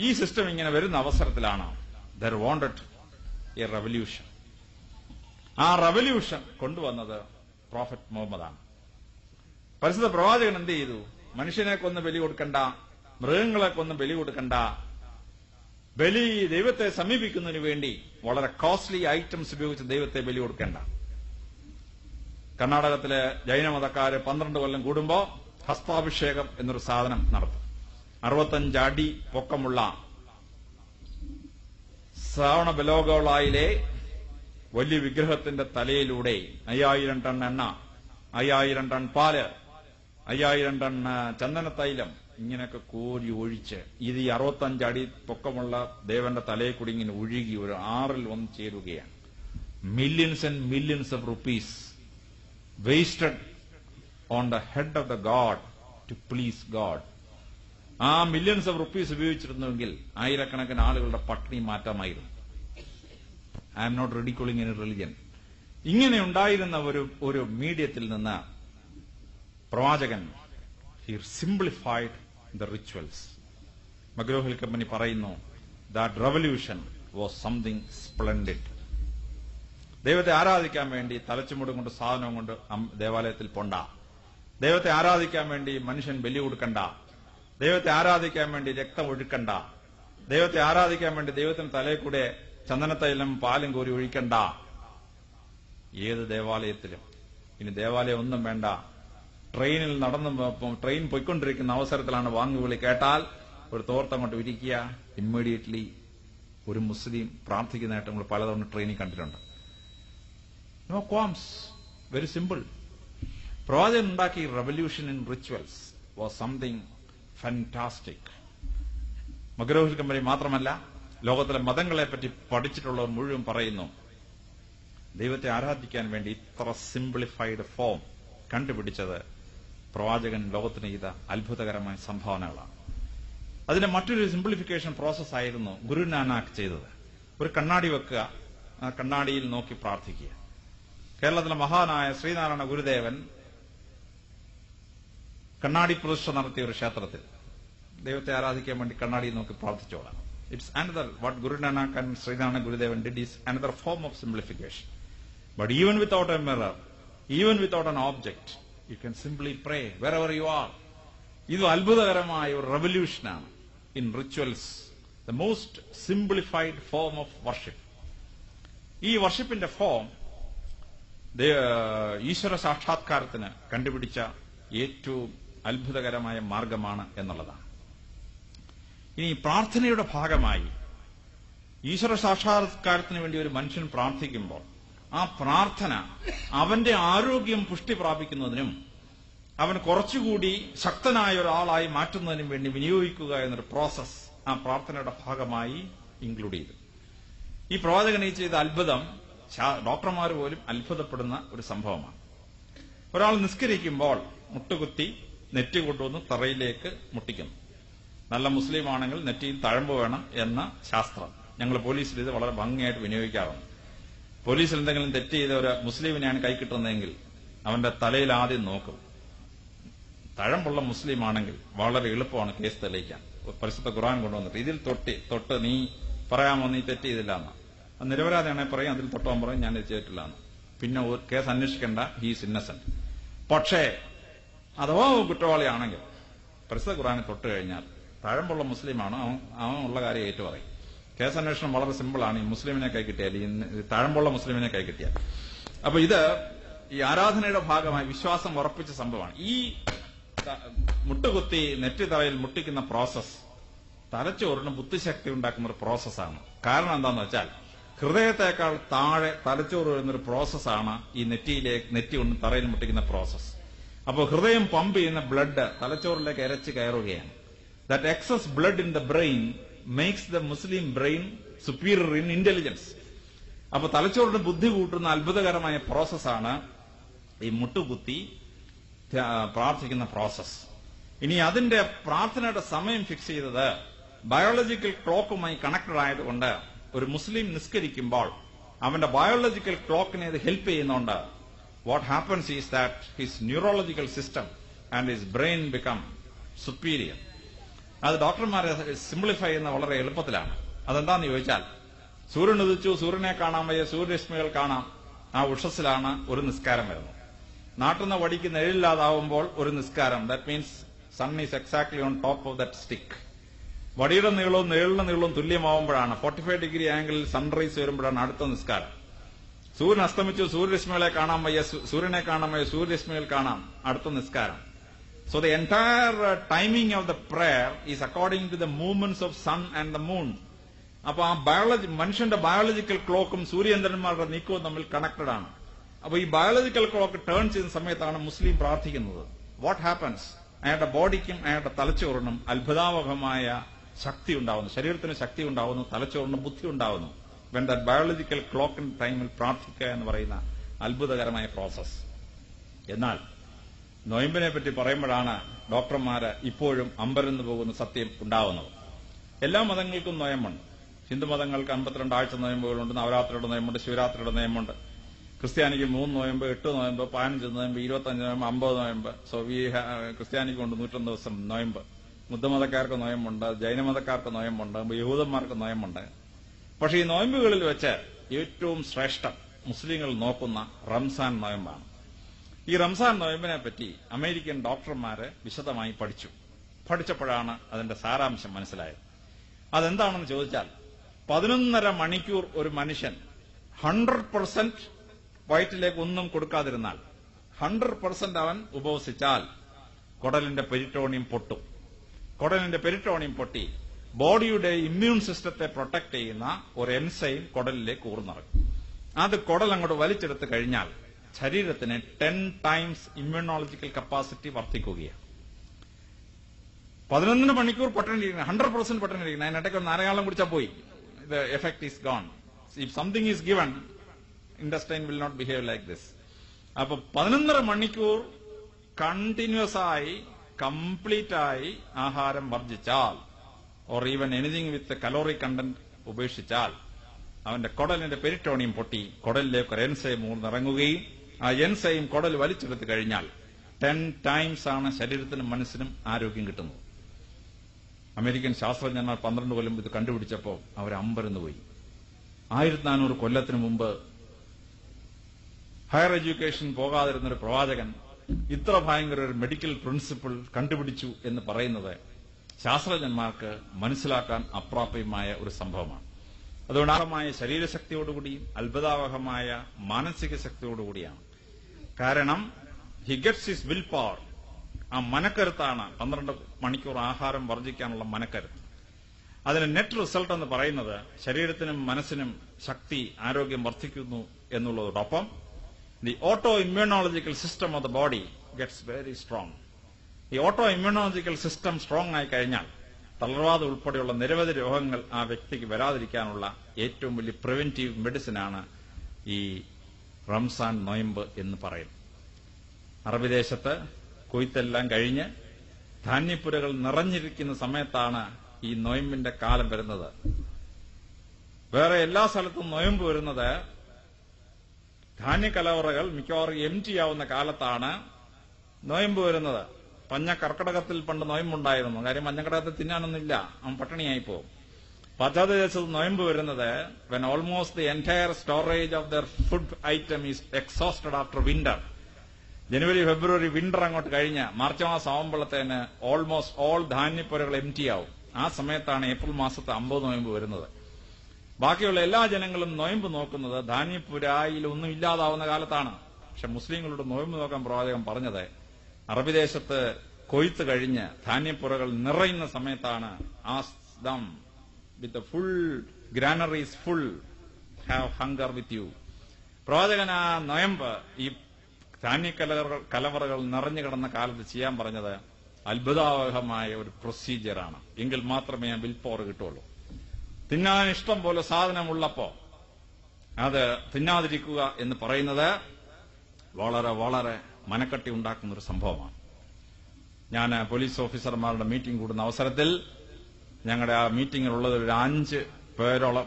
ഈ സിസ്റ്റം ഇങ്ങനെ വരുന്ന അവസരത്തിലാണ് ദർ വാണ്ടഡ് എ റവല്യൂഷൻ. ആ റവല്യൂഷൻ കൊണ്ടുവന്നത് പ്രോഫറ്റ് മുഹമ്മദാണ്. പരിശുദ്ധ പ്രവാചകൻ എന്ത് ചെയ്തു? മനുഷ്യനെ കൊന്ന് ബലി കൊടുക്കണ്ട, മൃഗങ്ങളെ കൊന്ന് ബലി കൊടുക്കണ്ട, ബലി ദൈവത്തെ സമീപിക്കുന്നതിന് വേണ്ടി വളരെ കോസ്റ്റ്ലി ഐറ്റംസ് ഉപയോഗിച്ച് ദൈവത്തെ ബലി കൊടുക്കേണ്ട. കർണാടകത്തിലെ ജൈനമതക്കാര് 12 കൊല്ലം കൂടുമ്പോ ഹസ്താഭിഷേകം എന്നൊരു സാധനം നടത്തും. 65 അടി പൊക്കമുള്ള ശ്രാവണ ബലോഗോളായിലെ വലിയ വിഗ്രഹത്തിന്റെ തലയിലൂടെ 5000 ടൺ എണ്ണ, 5000 ടൺ പാല്, 5000 ടൺ ചന്ദനത്തൈലം ഇങ്ങനെയൊക്കെ കോരി ഒഴിച്ച് ഇത് ഈ 65 അടി പൊക്കമുള്ള ദേവന്റെ തലയിൽ കൂടി ഇങ്ങനെ ഒഴുകി ഒരു ആറിൽ വന്ന് ചേരുകയാണ്. Millions and millions of rupees wasted on the head of the god to please god. ആ മില്യൺസ് ഓഫ് റുപ്പീസ് ഉപയോഗിച്ചിരുന്നുവെങ്കിൽ ആയിരക്കണക്കിന് ആളുകളുടെ പട്ടിണി മാറ്റാമായിരുന്നു. I am not ridiculing any religion. ഇങ്ങനെ ഉണ്ടായിരുന്ന ഒരു മീഡിയത്തിൽ നിന്ന് പ്രവാചകൻ he simplified the rituals. McGraw Hill company പറയുന്നു that revolution was something splendid. ദൈവത്തെ ആരാധിക്കാൻ വേണ്ടി തലച്ചുമുടും കൊണ്ട് സാധനവും കൊണ്ട് ദേവാലയത്തിൽ പോണ്ട, ദൈവത്തെ ആരാധിക്കാൻ വേണ്ടി മനുഷ്യൻ ബലി കൊടുക്കണ്ട, ദൈവത്തെ ആരാധിക്കാൻ വേണ്ടി രക്തം ഒഴുക്കണ്ട, ദൈവത്തെ ആരാധിക്കാൻ വേണ്ടി ദൈവത്തിന് തലയിൽ കൂടെ ചന്ദനത്തൈലം പാലും കോരി ഒഴിക്കണ്ട. ഏത് ദേവാലയത്തിലും ഇനി ദേവാലയം ഒന്നും വേണ്ട, ട്രെയിനിൽ ട്രെയിൻ പോയിക്കൊണ്ടിരിക്കുന്ന അവസരത്തിലാണ് വാങ്ങുവിളി കേട്ടാൽ ഒരു തോർത്തങ്ങോട്ട് വിരിക്കുക, ഇമ്മീഡിയറ്റ്ലി ഒരു മുസ്ലിം പ്രാർത്ഥിക്കുന്നതായിട്ട് നമ്മൾ പലതവണ ട്രെയിനിൽ കണ്ടിട്ടുണ്ട്. No qualms, very simple. പ്രവാചകൻ ഉണ്ടാക്കിയ revolution in rituals was something fantastic. McGraw Hill company മാത്രമല്ല, ലോകത്തിലെ മതങ്ങളെപ്പറ്റി പഠിച്ചിട്ടുള്ളവർ മുഴുവൻ പറയുന്നു ദൈവത്തെ ആരാധിക്കാൻ വേണ്ടി ഇത്ര സിംപ്ലിഫൈഡ് ഫോം കണ്ടുപിടിച്ചത് പ്രവാചകൻ ലോകത്തിന് ചെയ്ത അത്ഭുതകരമായ സംഭാവനകളാണ്. അതിന്റെ മറ്റൊരു സിംപ്ലിഫിക്കേഷൻ പ്രോസസ്സായിരുന്നു ഗുരു നാനാക്ക് ചെയ്തത്. ഒരു കണ്ണാടി വെക്കുക, ആ കണ്ണാടിയിൽ നോക്കി പ്രാർത്ഥിക്കുക. കേരളത്തിലെ മഹാനായ ശ്രീനാരായണ ഗുരുദേവൻ കണ്ണാടി പ്രതിഷ്ഠ നടത്തിയ ഒരു ക്ഷേത്രത്തിൽ ദൈവത്തെ ആരാധിക്കാൻ വേണ്ടി കണ്ണാടിയിൽ നോക്കി പ്രാർത്ഥിച്ചോളാം. It's another what Guru Nanak and Sreenarayana Gurudevan did is another form of simplification. But even without a mirror, even without an object, you can simply pray wherever you are. ഇത് അത്ഭുതകരമായ ഒരു റെവല്യൂഷനാണ് in rituals, the most simplified form of worship. ഈ വർഷിപ്പിന്റെ form ഈശ്വര സാക്ഷാത്കാരത്തിന് കണ്ടുപിടിച്ച ഏറ്റവും അത്ഭുതകരമായ മാർഗമാണ് എന്നുള്ളതാണ്. ഇനി പ്രാർത്ഥനയുടെ ഭാഗമായി ഈശ്വര സാക്ഷാത്കാരത്തിന് വേണ്ടി ഒരു മനുഷ്യൻ പ്രാർത്ഥിക്കുമ്പോൾ ആ പ്രാർത്ഥന അവന്റെ ആരോഗ്യം പുഷ്ടി പ്രാപിക്കുന്നതിനും അവൻ കുറച്ചുകൂടി ശക്തനായ ഒരാളായി മാറ്റുന്നതിനും വേണ്ടി വിനിയോഗിക്കുക എന്നൊരു പ്രോസസ് ആ പ്രാർത്ഥനയുടെ ഭാഗമായി ഇൻക്ലൂഡ് ചെയ്തു. ഈ പ്രവാചകൻ ഈ ചെയ്ത അത്ഭുതം ഡോക്ടർമാർ പോലും അത്ഭുതപ്പെടുന്ന ഒരു സംഭവമാണ്. ഒരാൾ നിസ്കരിക്കുമ്പോൾ മുട്ടുകുത്തി നെറ്റി കൊണ്ടുവന്ന് തറയിലേക്ക് മുട്ടിക്കുന്നു. നല്ല മുസ്ലിം ആണെങ്കിൽ നെറ്റിയിൽ തഴമ്പ് വേണം എന്ന ശാസ്ത്രം ഞങ്ങൾ പോലീസിൽ ഇത് വളരെ ഭംഗിയായിട്ട് വിനിയോഗിക്കാറുണ്ട്. പോലീസിൽ എന്തെങ്കിലും തെറ്റ് ചെയ്ത ഒരു മുസ്ലിമിനെയാണ് കൈ കിട്ടുന്നതെങ്കിൽ അവന്റെ തലയിൽ ആദ്യം നോക്കും. തഴമ്പുള്ള മുസ്ലിം ആണെങ്കിൽ വളരെ എളുപ്പമാണ് കേസ് തെളിയിക്കാൻ. പരിശുദ്ധ ഖുർആൻ കൊണ്ടുവന്നിട്ട് ഇതിൽ തൊട്ട് നീ പറയാമോ നീ തെറ്റ് ചെയ്തില്ല എന്ന്. നിരപരാധിയാണെങ്കിൽ പറയും അതിൽ തൊട്ടാൻ പറയും ഞാൻ ഇത് ചെയ്തിട്ടില്ല എന്ന്. പിന്നെ കേസ് അന്വേഷിക്കേണ്ട, ഹീസ് ഇന്നസെന്റ്. പക്ഷേ അഥവാ കുറ്റവാളിയാണെങ്കിൽ പരിശുദ്ധ ഖുർആനെ തൊട്ട് കഴിഞ്ഞാൽ തഴമ്പുള്ള മുസ്ലിമാണ്, അവൻ ഉള്ള കാര്യം ഏറ്റു പറയും. കേസന്വേഷണം വളരെ സിമ്പിളാണ്. ഈ മുസ്ലിമിനെ കൈ കിട്ടിയാൽ, ഈ തഴമ്പുള്ള മുസ്ലിമിനെ കൈ കിട്ടിയാൽ. അപ്പൊ ഇത് ഈ ആരാധനയുടെ ഭാഗമായി വിശ്വാസം ഉറപ്പിച്ച സംഭവമാണ്. ഈ മുട്ടുകുത്തി നെറ്റി തറയിൽ മുട്ടിക്കുന്ന പ്രോസസ് തലച്ചോറിന് ബുദ്ധിശക്തി ഉണ്ടാക്കുന്ന ഒരു പ്രോസസ്സാണ്. കാരണം എന്താന്ന് വെച്ചാൽ ഹൃദയത്തെക്കാൾ താഴെ തലച്ചോറ് വരുന്നൊരു പ്രോസസ്സാണ് ഈ നെറ്റി കൊണ്ട് തറയിൽ മുട്ടിക്കുന്ന പ്രോസസ്. അപ്പോൾ ഹൃദയം പമ്പ് ചെയ്യുന്ന ബ്ലഡ് തലച്ചോറിലേക്ക് ഇരച്ച് കയറുകയാണ്. That excess blood in the brain makes the Muslim brain superior in intelligence. അപ്പൊ തലച്ചോറിന് ബുദ്ധി കൂട്ടുന്ന അത്ഭുതകരമായ പ്രോസസ്സാണ് ഈ മുട്ടുകുത്തി പ്രാർത്ഥിക്കുന്ന പ്രോസസ്. ഇനി അതിന്റെ പ്രാർത്ഥനയുടെ സമയം ഫിക്സ് ചെയ്തത് ബയോളജിക്കൽ ക്ലോക്കുമായി കണക്റ്റഡ് ആയതുകൊണ്ട് ഒരു മുസ്ലിം നിസ്കരിക്കുമ്പോൾ അവന്റെ ബയോളജിക്കൽ ക്ലോക്കിനെ ഇത് ഹെൽപ്പ് ചെയ്യുന്നുണ്ട്. What happens is that his neurological system and his brain become superior. അത് ഡോക്ടർമാരെ സിംപ്ലിഫൈ ചെയ്യുന്ന വളരെ എളുപ്പത്തിലാണ്. അതെന്താന്ന് ചോദിച്ചാൽ, സൂര്യൻ ഉദിച്ചു, സൂര്യനെ കാണാൻ വയ്യ, സൂര്യരശ്മികൾ കാണാം, ആ ഉഷസ്സിലാണ് ഒരു നിസ്കാരം വരുന്നത്. നാട്ടുന്ന വടിക്ക് നിഴലില്ലാതാവുമ്പോൾ ഒരു നിസ്കാരം, that means sun is exactly on top of that stick. വടിയുടെ നീളവും നിഴലിന്റെ നീളവും തുല്യമാവുമ്പോഴാണ് 45 ഡിഗ്രി ആംഗിളിൽ സൺറൈസ് വരുമ്പോഴാണ് അടുത്ത നിസ്കാരം. സൂര്യൻ അസ്തമിച്ചു, സൂര്യരശ്മികളെ കാണാൻ വയ്യ, സൂര്യനെ കാണാൻ വയ്യ, സൂര്യരശ്മികൾ കാണാം, അടുത്ത നിസ്കാരം. So the entire timing of the prayer is according to the movements of sun and the moon. അപ്പൊ ആ മനുഷ്യന്റെ ബയോളജിക്കൽ ക്ലോക്കും സൂര്യചന്ദ്രന്മാരുടെ നീക്കവും തമ്മിൽ കണക്റ്റഡ് ആണ്. അപ്പൊ ഈ ബയോളജിക്കൽ ക്ലോക്ക് ടേൺ ചെയ്യുന്ന സമയത്താണ് മുസ്ലിം പ്രാർത്ഥിക്കുന്നത്. What happens? അയാളുടെ ബോഡിക്കും അയാളുടെ തലച്ചോറിനും അത്ഭുതാവഹമായ ശക്തി ഉണ്ടാവുന്നു, ശരീരത്തിന് ശക്തി ഉണ്ടാവുന്നു, തലച്ചോറിന് ബുദ്ധി ഉണ്ടാവുന്നു. വെൻ ദാറ്റ് ബയോളജിക്കൽ ക്ലോക്കിൻ ടൈമിൽ പ്രാർത്ഥിക്കുക എന്ന് പറയുന്ന അത്ഭുതകരമായ പ്രോസസ്. എന്നാൽ നൊയമ്പിനെ പറ്റി പറയുമ്പോഴാണ് ഡോക്ടർമാര് ഇപ്പോഴും അമ്പരന്ന് പോകുന്ന സത്യം ഉണ്ടാവുന്നത്. എല്ലാ മതങ്ങൾക്കും നൊയമ്പുണ്ട്. ഹിന്ദുമതങ്ങൾക്ക് 52 ആഴ്ച നൊയമ്പുകളുണ്ട്, നവരാത്രിയുടെ നൊയമ്പുണ്ട്, ശിവരാത്രിയുടെ നൊയമ്പുണ്ട്. ക്രിസ്ത്യാനിക്ക് 3 നൊയമ്പ്, 8 നൊയമ്പ്, 15 നൊയമ്പ്, 25 നൊയമ്പ്, 50 നൊയമ്പ്. സോ ക്രിസ്ത്യാനിക്കുണ്ട് 101 ദിവസം നൊയമ്പ്. ബുദ്ധമതക്കാർക്ക് നൊയമ്പുണ്ട്, ജൈനമതക്കാർക്ക് നൊയമ്പുണ്ട്, യഹൂദന്മാർക്ക് നൊയമ്പുണ്ട്. പക്ഷെ ഈ നൊയമ്പുകളിൽ വെച്ച് ഏറ്റവും ശ്രേഷ്ഠം മുസ്ലിങ്ങൾ നോക്കുന്ന റംസാൻ നൊയമ്പാണ്. ഈ റംസാൻ നൊയമ്പിനെ പറ്റി അമേരിക്കൻ ഡോക്ടർമാര് വിശദമായി പഠിച്ചപ്പോഴാണ് അതിന്റെ സാരാംശം മനസ്സിലായത്. അതെന്താണെന്ന് ചോദിച്ചാൽ, 11.5 മണിക്കൂർ ഒരു മനുഷ്യൻ 100% വയറ്റിലേക്ക് ഒന്നും കൊടുക്കാതിരുന്നാൽ, 100% അവൻ ഉപവസിച്ചാൽ കുടലിന്റെ പെരിറ്റോണിയം പൊട്ടും. കുടലിന്റെ പെരിറ്റോണിയം പൊട്ടി ബോഡിയുടെ ഇമ്മ്യൂൺ സിസ്റ്റത്തെ പ്രൊട്ടക്ട് ചെയ്യുന്ന ഒരു എൻസൈം കുടലിലേക്ക് ഊർന്നിറക്കും. അത് കുടൽ അങ്ങോട്ട് വലിച്ചെടുത്ത് കഴിഞ്ഞാൽ ശരീരത്തിന് 10 times ഇമ്മ്യൂണോളജിക്കൽ കപ്പാസിറ്റി വർദ്ധിക്കുകയാണ്. 11 മണിക്കൂർ പട്ടിണിയിരിക്കുന്നത്, 100% പട്ടിണിയിരിക്കുന്നത്. അതിനിടയ്ക്ക് ഒരു നാരകാലം കുടിച്ചാൽ പോയി, the effect is gone. If something is given, intestine will not behave like this. അപ്പൊ 11.5 മണിക്കൂർ കണ്ടിന്യൂസ് ആയി കംപ്ലീറ്റ് ആയി ആഹാരം വർജിച്ചാൽ, or even anything with calorie content ഉപേക്ഷിച്ചാൽ, അവന്റെ കുടലിന്റെ പെരിറ്റോണിയം പൊട്ടി കുടലിലേക്ക് ഒരു എൻസൈം ഊർന്നിറങ്ങുകയും ആ എൻസൈം കുടൽ വലിച്ചെടുത്ത് കഴിഞ്ഞാൽ 10 times ആണ് ശരീരത്തിനും മനസ്സിനും ആരോഗ്യം കിട്ടുന്നത്. അമേരിക്കൻ ശാസ്ത്രജ്ഞന്മാർ 12 കൊല്ലം ഇത് കണ്ടുപിടിച്ചപ്പോൾ അവർ അമ്പരന്ന് പോയി. 1400 കൊല്ലത്തിന് മുമ്പ് ഹയർ എഡ്യൂക്കേഷൻ പോകാതിരുന്നൊരു പ്രവാചകൻ ഇത്ര ഭയങ്കര ഒരു മെഡിക്കൽ പ്രിൻസിപ്പിൾ കണ്ടുപിടിച്ചു എന്ന് പറയുന്നത് ശാസ്ത്രജ്ഞന്മാർക്ക് മനസ്സിലാക്കാൻ അപ്രാപ്യമായ ഒരു സംഭവമാണ്. അതുകൊണ്ട് ആഴമായ ശരീരശക്തിയോടുകൂടിയും അത്ഭുതാവഹമായ മാനസിക ശക്തിയോടുകൂടിയാണ്. കാരണം he gets his will power. ആ മനക്കരുത്താണ് 12 മണിക്കൂർ ആഹാരം വർജിക്കാനുള്ള മനക്കരുത്ത്. അതിന് നെറ്റ് റിസൾട്ട് എന്ന് പറയുന്നത് ശരീരത്തിനും മനസ്സിനും ശക്തി, ആരോഗ്യം വർദ്ധിക്കുന്നു എന്നുള്ളതോടൊപ്പം the auto immunological system of the body gets very strong. ഈ ഓട്ടോ ഇമ്മ്യൂണോളജിക്കൽ സിസ്റ്റം സ്ട്രോങ് ആയി കഴിഞ്ഞാൽ തളർവാദം ഉൾപ്പെടെയുള്ള നിരവധി രോഗങ്ങൾ ആ വ്യക്തിക്ക് വരാതിരിക്കാനുള്ള ഏറ്റവും വലിയ പ്രിവെന്റീവ് മെഡിസിനാണ് ഈ റംസാൻ നൊയമ്പ് എന്ന് പറയുന്നത്. അറബി ദേശത്ത് കൊയ്ത്തെല്ലാം കഴിഞ്ഞ് ധാന്യപ്പുരകൾ നിറഞ്ഞിരിക്കുന്ന സമയത്താണ് ഈ നൊയമ്പിന്റെ കാലം വരുന്നത്. വേറെ എല്ലാ സ്ഥലത്തും നൊയമ്പ് വരുന്നത് ധാന്യക്കലവറകൾ മിക്കവാറും എംറ്റി ആവുന്ന കാലത്താണ് നൊയമ്പ് വരുന്നത്. കർക്കിടകത്തിൽ പണ്ട് നൊയമ്പുണ്ടായിരുന്നു. കാര്യം മഞ്ഞക്കടകത്തിൽ തിന്നാനൊന്നുമില്ല, അവൻ പട്ടിണിയായി പോകും. പശ്ചാത്തലദേശത്ത് നൊയമ്പ് വരുന്നത് when almost the entire storage of their food item is exhausted after winter. January February winter അങ്ങോട്ട് കഴിഞ്ഞ് മാർച്ച് മാസം ആവുമ്പോഴത്തേന് ഓൾമോസ്റ്റ് ഓൾ ധാന്യപ്പുരകൾ എംറ്റി ആവും. ആ സമയത്താണ് ഏപ്രിൽ മാസത്തെ 50 നൊയമ്പ് വരുന്നത്. ബാക്കിയുള്ള എല്ലാ ജനങ്ങളും നൊയമ്പ് നോക്കുന്നത് ധാന്യപ്പുരായിൽ ഒന്നും ഇല്ലാതാവുന്ന കാലത്താണ്. പക്ഷെ മുസ്ലിങ്ങളുടെ നൊയമ്പ് നോക്കാൻ പ്രവാചകൻ പറഞ്ഞത് അറബി ദേശത്ത് കൊയ്ത്ത് കഴിഞ്ഞ് ധാന്യപ്പുരകൾ നിറയുന്ന സമയത്താണ്. Ask them with the full granaries full have hunger with you. പ്രവാചകൻ ആ നൊയമ്പ് ഈ ധാന്യക്കലവറകൾ നിറഞ്ഞു കിടന്ന കാലത്ത് ചെയ്യാൻ പറഞ്ഞത് അത്ഭുതാവഹമായ ഒരു പ്രൊസീജിയറാണ്. എങ്കിൽ മാത്രമേ ആ വിൽ പവർ കിട്ടുള്ളൂ. തിന്നാൻ ഇഷ്ടം പോലെ സാധനമുള്ളപ്പോ അത് തിന്നാതിരിക്കുക എന്ന് പറയുന്നത് വളരെ വളരെ മനക്കട്ടി ഉണ്ടാക്കുന്ന ഒരു സംഭവമാണ്. ഞാൻ പോലീസ് ഓഫീസർമാരുടെ മീറ്റിംഗ് കൂടുന്ന അവസരത്തിൽ ഞങ്ങളുടെ ആ മീറ്റിംഗിലുള്ളത് ഒരു 5 പേരോളം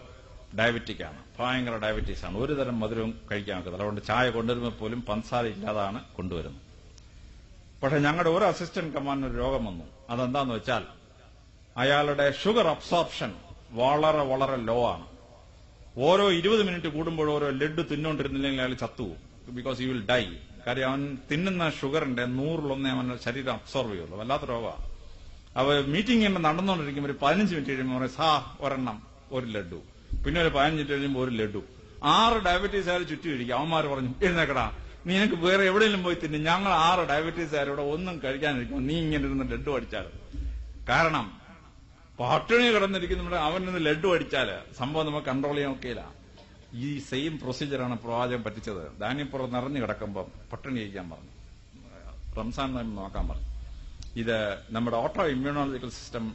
ഡയബറ്റിക്കാണ്. ഭയങ്കര ഡയബറ്റീസാണ്. ഒരു തരം മധുരവും കഴിക്കാൻ ഒക്കത്തില്ല. അതുകൊണ്ട് ചായ കൊണ്ടുവരുമ്പോൾ പോലും പഞ്ചസാര ഇല്ലാതാണ് കൊണ്ടുവരുന്നത്. പക്ഷെ ഞങ്ങളുടെ ഒരു അസിസ്റ്റന്റ് കമാൻഡിന് ഒരു രോഗം വന്നു. അതെന്താന്ന് വെച്ചാൽ അയാളുടെ ഷുഗർ അബ്സോർപ്ഷൻ വളരെ വളരെ ലോ ആണ്. ഓരോ 20 മിനിറ്റ് കൂടുമ്പോൾ ഓരോ ലഡ്ഡു തിന്നുകൊണ്ടിരുന്നില്ലെങ്കിൽ അയാൾ ചത്തുപോകും. Because you will die. കാര്യം അവൻ തിന്നുന്ന ഷുഗറിന്റെ 100% അവന്റെ ശരീരം അബ്സോർവ് ചെയ്യുള്ളൂ. വല്ലാത്ത രോഗമാണ്. അവ മീറ്റിംഗ് നടന്നുകൊണ്ടിരിക്കുമ്പോൾ ഒരു 15 മിനിറ്റ് കഴിയുമ്പോൾ പറയും ഒരെണ്ണം ഒരു ലഡ്ഡു, പിന്നെ ഒരു 15 മിനിറ്റ് കഴിയുമ്പോൾ ഒരു ലഡ്ഡു. 6 ഡയബറ്റീസുകാർ ചുറ്റുമിരിക്കും. അവന്മാർ പറഞ്ഞു, എഴുന്നേക്കടാ, നിനക്ക് വേറെ എവിടെയെങ്കിലും പോയി തിന്നു, ഞങ്ങൾ 6 ഡയബറ്റീസുകാരോടെ ഒന്നും കഴിക്കാനിരിക്കും, നീ ഇങ്ങനെ ഇരുന്ന് ലഡ്ഡു അടിച്ചാൽ. കാരണം പട്ടിണി കിടന്നിരിക്കുന്ന അവനിന്ന് ലഡ്ഡു അടിച്ചാല് സംഭവം നമുക്ക് കൺട്രോൾ ചെയ്യാൻ ഒക്കെയില്ല. ഈ സെയിം പ്രൊസീജിയറാണ് പ്രവാചകൻ പറ്റിച്ചത്. ധാന്യപ്പുറം നിറഞ്ഞു കിടക്കുമ്പോൾ പട്ടിണി കഴിക്കാൻ പറഞ്ഞു, റംസാൻ നോക്കാൻ പറഞ്ഞു. ഇത് നമ്മുടെ ഓട്ടോ ഇമ്മ്യൂണോളജിക്കൽ സിസ്റ്റം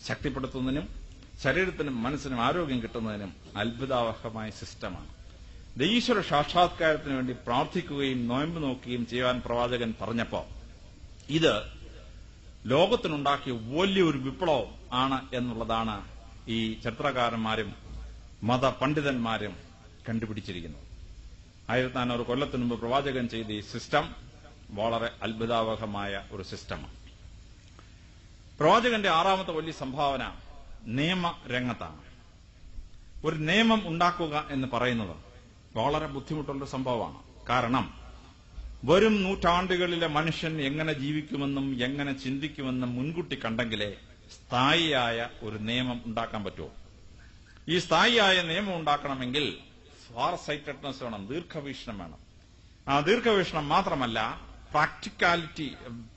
ശക്തിപ്പെടുത്തുന്നതിനും ശരീരത്തിനും മനസ്സിനും ആരോഗ്യം കിട്ടുന്നതിനും അത്ഭുതാവഹമായ സിസ്റ്റമാണ്. ഈശ്വര സാക്ഷാത്കാരത്തിന് വേണ്ടി പ്രാർത്ഥിക്കുകയും നോയമ്പ് നോക്കുകയും ചെയ്യാൻ പ്രവാചകൻ പറഞ്ഞപ്പോ ഇത് ലോകത്തിനുണ്ടാക്കിയ വലിയൊരു വിപ്ലവം ആണ് എന്നുള്ളതാണ് ഈ ചരിത്രകാരന്മാരും മതപണ്ഡിതന്മാരും കണ്ടുപിടിച്ചിരിക്കുന്നത്. 1400 കൊല്ലത്തിനു മുമ്പ് പ്രവാചകൻ ചെയ്ത ഈ സിസ്റ്റം വളരെ അത്ഭുതാവഹമായ ഒരു സിസ്റ്റമാണ്. പ്രവാചകന്റെ 6ാമത്തെ വലിയ സംഭാവന നിയമരംഗത്താണ്. ഒരു നിയമം ഉണ്ടാക്കുക എന്ന് പറയുന്നത് വളരെ ബുദ്ധിമുട്ടുള്ള സംഭവമാണ്. കാരണം വരും നൂറ്റാണ്ടുകളിലെ മനുഷ്യൻ എങ്ങനെ ജീവിക്കുമെന്നും എങ്ങനെ ചിന്തിക്കുമെന്നും മുൻകൂട്ടി കണ്ടെങ്കിലേ സ്ഥായിയായ ഒരു നിയമം ഉണ്ടാക്കാൻ പറ്റുമോ. ഈ സ്ഥായിയായ നിയമം ഉണ്ടാക്കണമെങ്കിൽ ഫാർ സൈറ്റഡ്നെസ് വേണം, ദീർഘവീക്ഷണം വേണം. ആ ദീർഘവീക്ഷണം മാത്രമല്ല,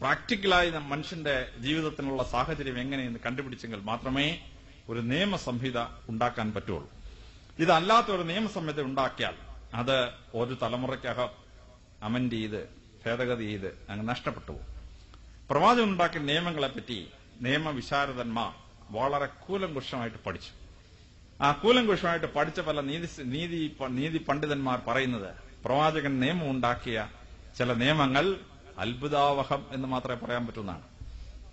പ്രാക്ടിക്കലായി മനുഷ്യന്റെ ജീവിതത്തിനുള്ള സാഹചര്യം എങ്ങനെയെന്ന് കണ്ടുപിടിച്ചെങ്കിൽ മാത്രമേ ഒരു നിയമസംഹിത ഉണ്ടാക്കാൻ പറ്റുള്ളൂ. ഇതല്ലാത്ത ഒരു നിയമസംഹിത ഉണ്ടാക്കിയാൽ അത് ഒരു തലമുറയ്ക്കകം അമെന്റ് ചെയ്ത് ഭേദഗതി ചെയ്ത് അങ്ങ് നഷ്ടപ്പെട്ടു പോകും. പ്രവാചകൻ ഉണ്ടാക്കിയ നിയമങ്ങളെപ്പറ്റി നിയമവിശാരദന്മാർ വളരെ കൂലങ്കുഷമായിട്ട് പഠിച്ചു. ആ കൂലങ്കുഷമായിട്ട് പഠിച്ച പല നീതി പണ്ഡിതന്മാർ പറയുന്നത് പ്രവാചകൻ നിയമം ഉണ്ടാക്കിയ ചില നിയമങ്ങൾ അത്ഭുതാവഹം എന്ന് മാത്രമേ പറയാൻ പറ്റുന്നതാണ്.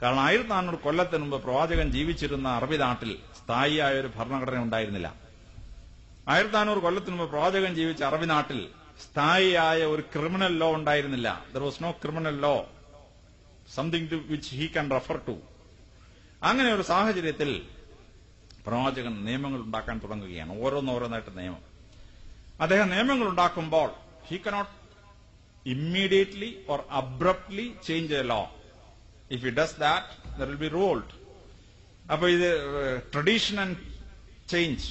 കാരണം 1400 കൊല്ലത്തിന് മുമ്പ് പ്രവാചകൻ ജീവിച്ചിരുന്ന അറബി നാട്ടിൽ സ്ഥായിയായ ഒരു ഭരണഘടന ഉണ്ടായിരുന്നില്ല. 1400 കൊല്ലത്തിന് മുമ്പ് പ്രവാചകൻ ജീവിച്ച അറബി നാട്ടിൽ സ്ഥായിയായ ഒരു ക്രിമിനൽ ലോ ഉണ്ടായിരുന്നില്ല. There was no criminal law, something to which he can refer to. അങ്ങനെ ഒരു സാഹചര്യത്തിൽ പ്രവാചകൻ നിയമങ്ങൾ ഉണ്ടാക്കാൻ തുടങ്ങുകയാണ്. ഓരോന്നോരോന്നായിട്ട് നിയമം. അദ്ദേഹം നിയമങ്ങൾ ഉണ്ടാക്കുമ്പോൾ he cannot immediately or abruptly change a law. If he does that, there will be revolt. അപ്പൊ ഇത് tradition and change,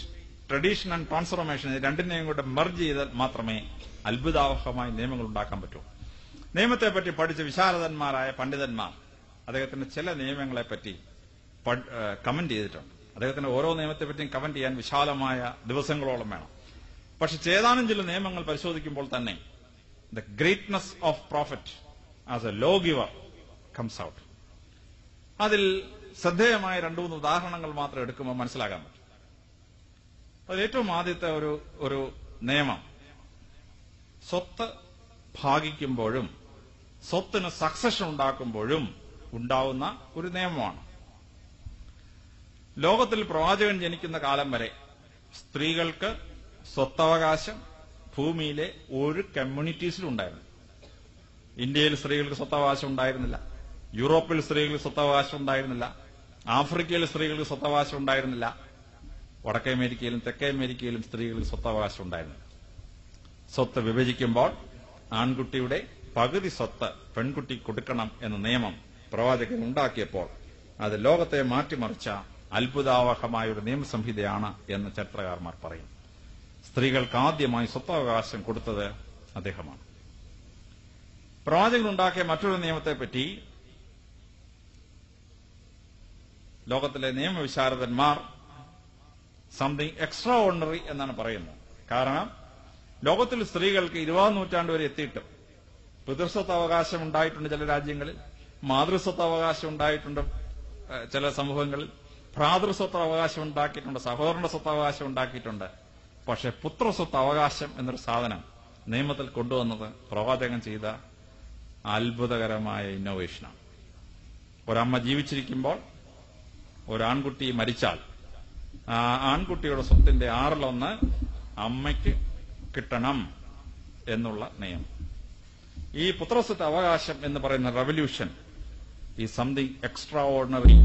tradition and transformation, ഇത് രണ്ടിനെയും കൂടെ മെർജ് ചെയ്താൽ മാത്രമേ അത്ഭുതാവഹമായ നിയമങ്ങൾ ഉണ്ടാക്കാൻ പറ്റൂ. നിയമത്തെപ്പറ്റി പഠിച്ച വിശാരദന്മാരായ പണ്ഡിതന്മാർ അദ്ദേഹത്തിന്റെ ചില നിയമങ്ങളെപ്പറ്റി കമന്റ് ചെയ്തിട്ടുണ്ട്. അദ്ദേഹത്തിന്റെ ഓരോ നിയമത്തെപ്പറ്റിയും കമന്റ് ചെയ്യാൻ വിശാലമായ ദിവസങ്ങളോളം വേണം. പക്ഷെ ഏതാനും ചില നിയമങ്ങൾ പരിശോധിക്കുമ്പോൾ തന്നെ the greatness of prophet as a lawgiver comes out. അതിൽ ശ്രദ്ധേയമായ 2-3 ഉദാഹരണങ്ങൾ മാത്രം എടുക്കുമ്പോൾ മനസ്സിലാക്കാൻ പറ്റും. അതിൽ ഏറ്റവും ആദ്യത്തെ ഒരു നിയമം സ്വത്ത് ഭാഗിക്കുമ്പോഴും സ്വത്തിന് സക്സഷൻ ഉണ്ടാക്കുമ്പോഴും ഉണ്ടാവുന്ന ഒരു നിയമമാണ്. ലോകത്തിൽ പ്രവാചകൻ ജനിക്കുന്ന കാലം വരെ സ്ത്രീകൾക്ക് സ്വത്തവകാശം ഭൂമിയിലെ ഒരു കമ്മ്യൂണിറ്റീസിലും ഉണ്ടായിരുന്നു. ഇന്ത്യയിൽ സ്ത്രീകൾക്ക് സ്വത്തവകാശം ഉണ്ടായിരുന്നില്ല. യൂറോപ്പിൽ സ്ത്രീകൾക്ക് സ്വത്തവകാശം ഉണ്ടായിരുന്നില്ല. ആഫ്രിക്കയിൽ സ്ത്രീകൾക്ക് സ്വത്തവകാശം ഉണ്ടായിരുന്നില്ല. വടക്കേ അമേരിക്കയിലും തെക്കേ അമേരിക്കയിലും സ്ത്രീകൾക്ക് സ്വത്തവകാശം ഉണ്ടായിരുന്നില്ല. സ്വത്ത് വിഭജിക്കുമ്പോൾ ആൺകുട്ടിയുടെ പകുതി സ്വത്ത് പെൺകുട്ടി കൊടുക്കണം എന്ന നിയമം പ്രവാചകൻ ഉണ്ടാക്കിയപ്പോൾ അത് ലോകത്തെ മാറ്റിമറിച്ച അത്ഭുതാവഹമായ ഒരു നിയമസംഹിതയാണ് എന്ന് ചരിത്രകാരന്മാർ പറയും. സ്ത്രീകൾക്ക് ആദ്യമായി സ്വത്തവകാശം കൊടുത്തത് അദ്ദേഹമാണ്. പ്രവാചകൻ ഉണ്ടാക്കിയ മറ്റൊരു നിയമത്തെപ്പറ്റി ലോകത്തിലെ നിയമവിശാരദന്മാർ സംതിങ് എക്സ്ട്രാ ഓർഡിനറി എന്നാണ് പറയുന്നത്. കാരണം ലോകത്തിൽ സ്ത്രീകൾക്ക് 20ാം നൂറ്റാണ്ട് വരെ എത്തിയിട്ടും പിതൃസ്വത്ത് അവകാശം ഉണ്ടായിട്ടുണ്ട് ചില രാജ്യങ്ങളിൽ. മാതൃസ്വത്തവകാശം ഉണ്ടായിട്ടുണ്ട് ചില സമൂഹങ്ങളിൽ, ഭ്രാതൃസ്വത്ത് അവകാശം ഉണ്ടാക്കിയിട്ടുണ്ട്, സഹോദരന്റെ സ്വത്തവകാശം ഉണ്ടാക്കിയിട്ടുണ്ട്. പക്ഷെ പുത്രസ്വത്ത് അവകാശം എന്നൊരു സാധനം നിയമത്തിൽ കൊണ്ടുവന്നത് പ്രവാചകൻ ചെയ്ത അത്ഭുതകരമായ ഇന്നോവേഷനാണ്. ഒരമ്മ ജീവിച്ചിരിക്കുമ്പോൾ ഒരാൺകുട്ടി മരിച്ചാൽ ആ ആൺകുട്ടിയുടെ സ്വത്തിന്റെ 1/6 അമ്മയ്ക്ക് കിട്ടണം എന്നുള്ള നിയമം. ഈ പുത്രസ്വത്ത് അവകാശം എന്ന് പറയുന്ന റെവല്യൂഷൻ ഈ സംതിങ് എക്സ്ട്രാ ഓർഡിനറി.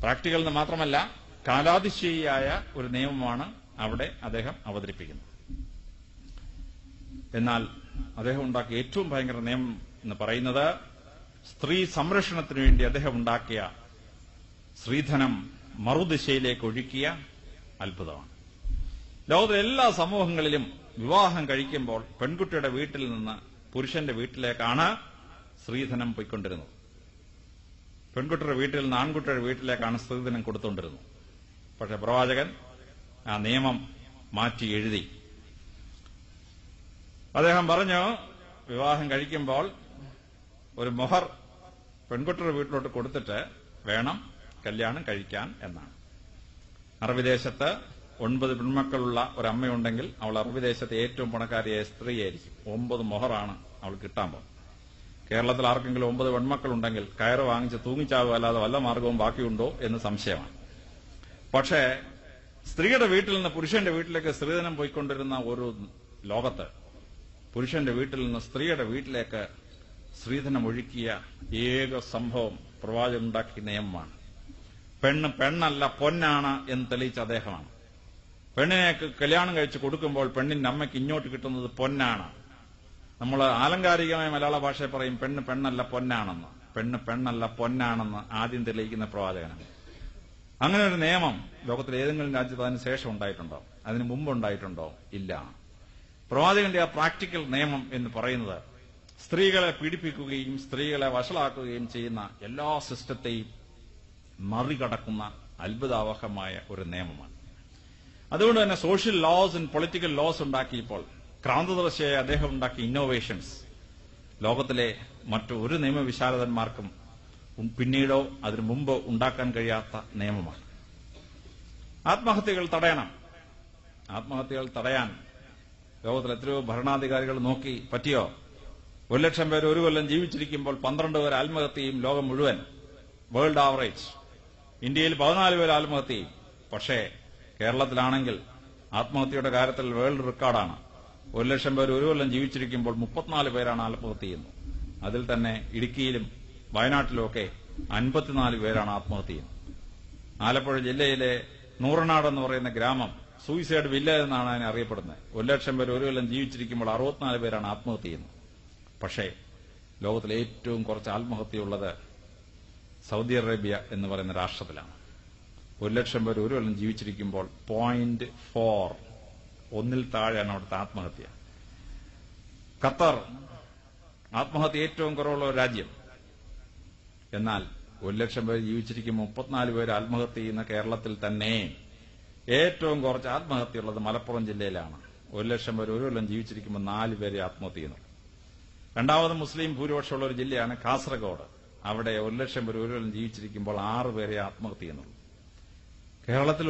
പ്രാക്ടിക്കൽ എന്ന് മാത്രമല്ല, കാലാതിശയിയായ ഒരു നിയമമാണ് അവിടെ അദ്ദേഹം അവതരിപ്പിക്കുന്നത്. എന്നാൽ അദ്ദേഹം ഉണ്ടാക്കിയ ഏറ്റവും ഭയങ്കര നിയമം എന്ന് പറയുന്നത് സ്ത്രീ സംരക്ഷണത്തിനു വേണ്ടി അദ്ദേഹം ഉണ്ടാക്കിയ സ്ത്രീധനം മറുദിശയിലേക്ക് ഒഴുക്കിയ അത്ഭുതമാണ്. ലോകത്തിലെ എല്ലാ സമൂഹങ്ങളിലും വിവാഹം കഴിക്കുമ്പോൾ പെൺകുട്ടിയുടെ വീട്ടിൽ നിന്ന് പുരുഷന്റെ വീട്ടിലേക്കാണ് സ്ത്രീധനം പോയിക്കൊണ്ടിരുന്നത്. പെൺകുട്ടിയുടെ വീട്ടിൽ നിന്ന് ആൺകുട്ടിയുടെ വീട്ടിലേക്കാണ് സ്ത്രീധനം കൊടുത്തുകൊണ്ടിരുന്നത്. പക്ഷെ പ്രവാചകൻ ആ നിയമം മാറ്റി എഴുതി. അദ്ദേഹം പറഞ്ഞു, വിവാഹം കഴിക്കുമ്പോൾ ഒരു മൊഹർ പെൺകുട്ടിയുടെ വീട്ടിലോട്ട് കൊടുത്തിട്ട് വേണം കല്യാണം കഴിക്കാൻ എന്നാണ്. അറബി ദേശത്ത് 9 പെൺമക്കളുള്ള ഒരമ്മയുണ്ടെങ്കിൽ അവൾ അറബി ദേശത്തെ ഏറ്റവും പണക്കാരിയായ സ്ത്രീയായിരിക്കും. 9 മൊഹറാണ് അവൾ കിട്ടാൻ പോകുന്നത്. കേരളത്തിൽ ആർക്കെങ്കിലും 9 പെൺമക്കളുണ്ടെങ്കിൽ കയറ് വാങ്ങിച്ച് തൂങ്ങിച്ചാവുക അല്ലാതെ വല്ല മാർഗവും ബാക്കിയുണ്ടോ എന്ന് സംശയമാണ്. പക്ഷേ സ്ത്രീയുടെ വീട്ടിൽ നിന്ന് പുരുഷന്റെ വീട്ടിലേക്ക് സ്ത്രീധനം പോയിക്കൊണ്ടിരുന്ന ഒരു ലോകത്ത് പുരുഷന്റെ വീട്ടിൽ നിന്ന് സ്ത്രീയുടെ വീട്ടിലേക്ക് സ്ത്രീധനം ഒഴുക്കിയ ഏക സംഭവം പ്രവാചകൻ ഉണ്ടാക്കിയ നിയമമാണ്. പെണ്ണ് പെണ്ണല്ല പൊന്നാണ് എന്ന് തെളിയിച്ച അദ്ദേഹമാണ്. പെണ്ണിനെ കല്യാണം കഴിച്ച് കൊടുക്കുമ്പോൾ പെണ്ണിന്റെ അമ്മയ്ക്ക് ഇങ്ങോട്ട് കിട്ടുന്നത് പൊന്നാണ്. നമ്മൾ ആലങ്കാരികമായ മലയാള ഭാഷയിൽ പറയും പെണ്ണ് പെണ്ണല്ല പൊന്നാണെന്ന്. പെണ്ണ് പെണ്ണല്ല പൊന്നാണെന്ന് ആദ്യം തെളിയിക്കുന്ന പ്രവാചകനാണ്. അങ്ങനെ ഒരു നിയമം ലോകത്തിൽ ഏതെങ്കിലും രാജ്യത്ത് അതിന് ശേഷം ഉണ്ടായിട്ടുണ്ടോ? അതിന് മുമ്പ് ഉണ്ടായിട്ടുണ്ടോ? ഇല്ല. പ്രവാചകന്റെ ആ പ്രാക്ടിക്കൽ നിയമം എന്ന് പറയുന്നത് സ്ത്രീകളെ പീഡിപ്പിക്കുകയും സ്ത്രീകളെ വഷളാക്കുകയും ചെയ്യുന്ന എല്ലാ സിസ്റ്റത്തെയും മറികടക്കുന്ന അത്ഭുതാവഹമായ ഒരു നിയമമാണ്. അതുകൊണ്ട് തന്നെ social laws and political laws ഉണ്ടാക്കിയപ്പോൾ ക്രാന്തദർശിയായ അദ്ദേഹം ഉണ്ടാക്കിയ ഇന്നോവേഷൻസ് ലോകത്തിലെ മറ്റൊരു നിയമവിശാരദന്മാർക്കും പിന്നീടോ അതിനു മുമ്പ് ഉണ്ടാക്കാൻ കഴിയാത്ത നിയമമാണ്. ആത്മഹത്യകൾ തടയണം. ആത്മഹത്യകൾ തടയാൻ ലോകത്തിൽ എത്രയോ ഭരണാധികാരികൾ നോക്കി, പറ്റിയോ? 1,00,000 പേര് ഒരു കൊല്ലം ജീവിച്ചിരിക്കുമ്പോൾ 12 പേർ ആത്മഹത്യ ചെയ്യും. ലോകം മുഴുവൻ വേൾഡ് ആവറേജ്. ഇന്ത്യയിൽ 14 പേർ ആത്മഹത്യ ചെയ്യും. പക്ഷേ കേരളത്തിലാണെങ്കിൽ ആത്മഹത്യയുടെ കാര്യത്തിൽ വേൾഡ് റെക്കോർഡാണ്. 1,00,000 പേർ ഒരു കൊല്ലം ജീവിച്ചിരിക്കുമ്പോൾ 34 പേരാണ് ആത്മഹത്യ ചെയ്യുന്നത്. അതിൽ തന്നെ ഇടുക്കിയിലും വയനാട്ടിലുമൊക്കെ 54 പേരാണ് ആത്മഹത്യ ചെയ്യുന്നത്. ആലപ്പുഴ ജില്ലയിലെ നൂറനാട് എന്ന് പറയുന്ന ഗ്രാമം സൂയിസൈഡ് വില്ലേജ് എന്നാണ് അതിനെ അറിയപ്പെടുന്നത്. 1,00,000 പേർ ഒരു കൊല്ലം ജീവിച്ചിരിക്കുമ്പോൾ 64 പേരാണ് ആത്മഹത്യ ചെയ്യുന്നത്. പക്ഷേ ലോകത്തിലെ ഏറ്റവും കുറച്ച് ആത്മഹത്യയുള്ളത് സൗദി അറേബ്യ എന്ന് പറയുന്ന രാഷ്ട്രത്തിലാണ്. 1,00,000 പേർ ഒരു കൊല്ലം ജീവിച്ചിരിക്കുമ്പോൾ 0.4, 1-ൽ താഴെയാണ് അവിടുത്തെ ആത്മഹത്യ. ഖത്തർ ആത്മഹത്യ ഏറ്റവും കുറവുള്ള ഒരു രാജ്യം. എന്നാൽ 1,00,000 പേർ ജീവിച്ചിരിക്കുമ്പോൾ 34 പേര് ആത്മഹത്യ ചെയ്യുന്ന കേരളത്തിൽ തന്നെ ഏറ്റവും കുറച്ച് ആത്മഹത്യയുള്ളത് മലപ്പുറം ജില്ലയിലാണ്. 1,00,000 പേർ ഒരു കൊല്ലം ജീവിച്ചിരിക്കുമ്പോൾ 4 പേരെ ആത്മഹത്യ ചെയ്യുന്നു. രണ്ടാമത് മുസ്ലിം ഭൂരിപക്ഷമുള്ള ഒരു ജില്ലയാണ് കാസർഗോഡ്. അവിടെ 1,00,000 പേർ ഒരു കൊല്ലം ജീവിച്ചിരിക്കുമ്പോൾ 6 പേരെ ആത്മഹത്യ ചെയ്യുന്നുള്ളൂ. കേരളത്തിൽ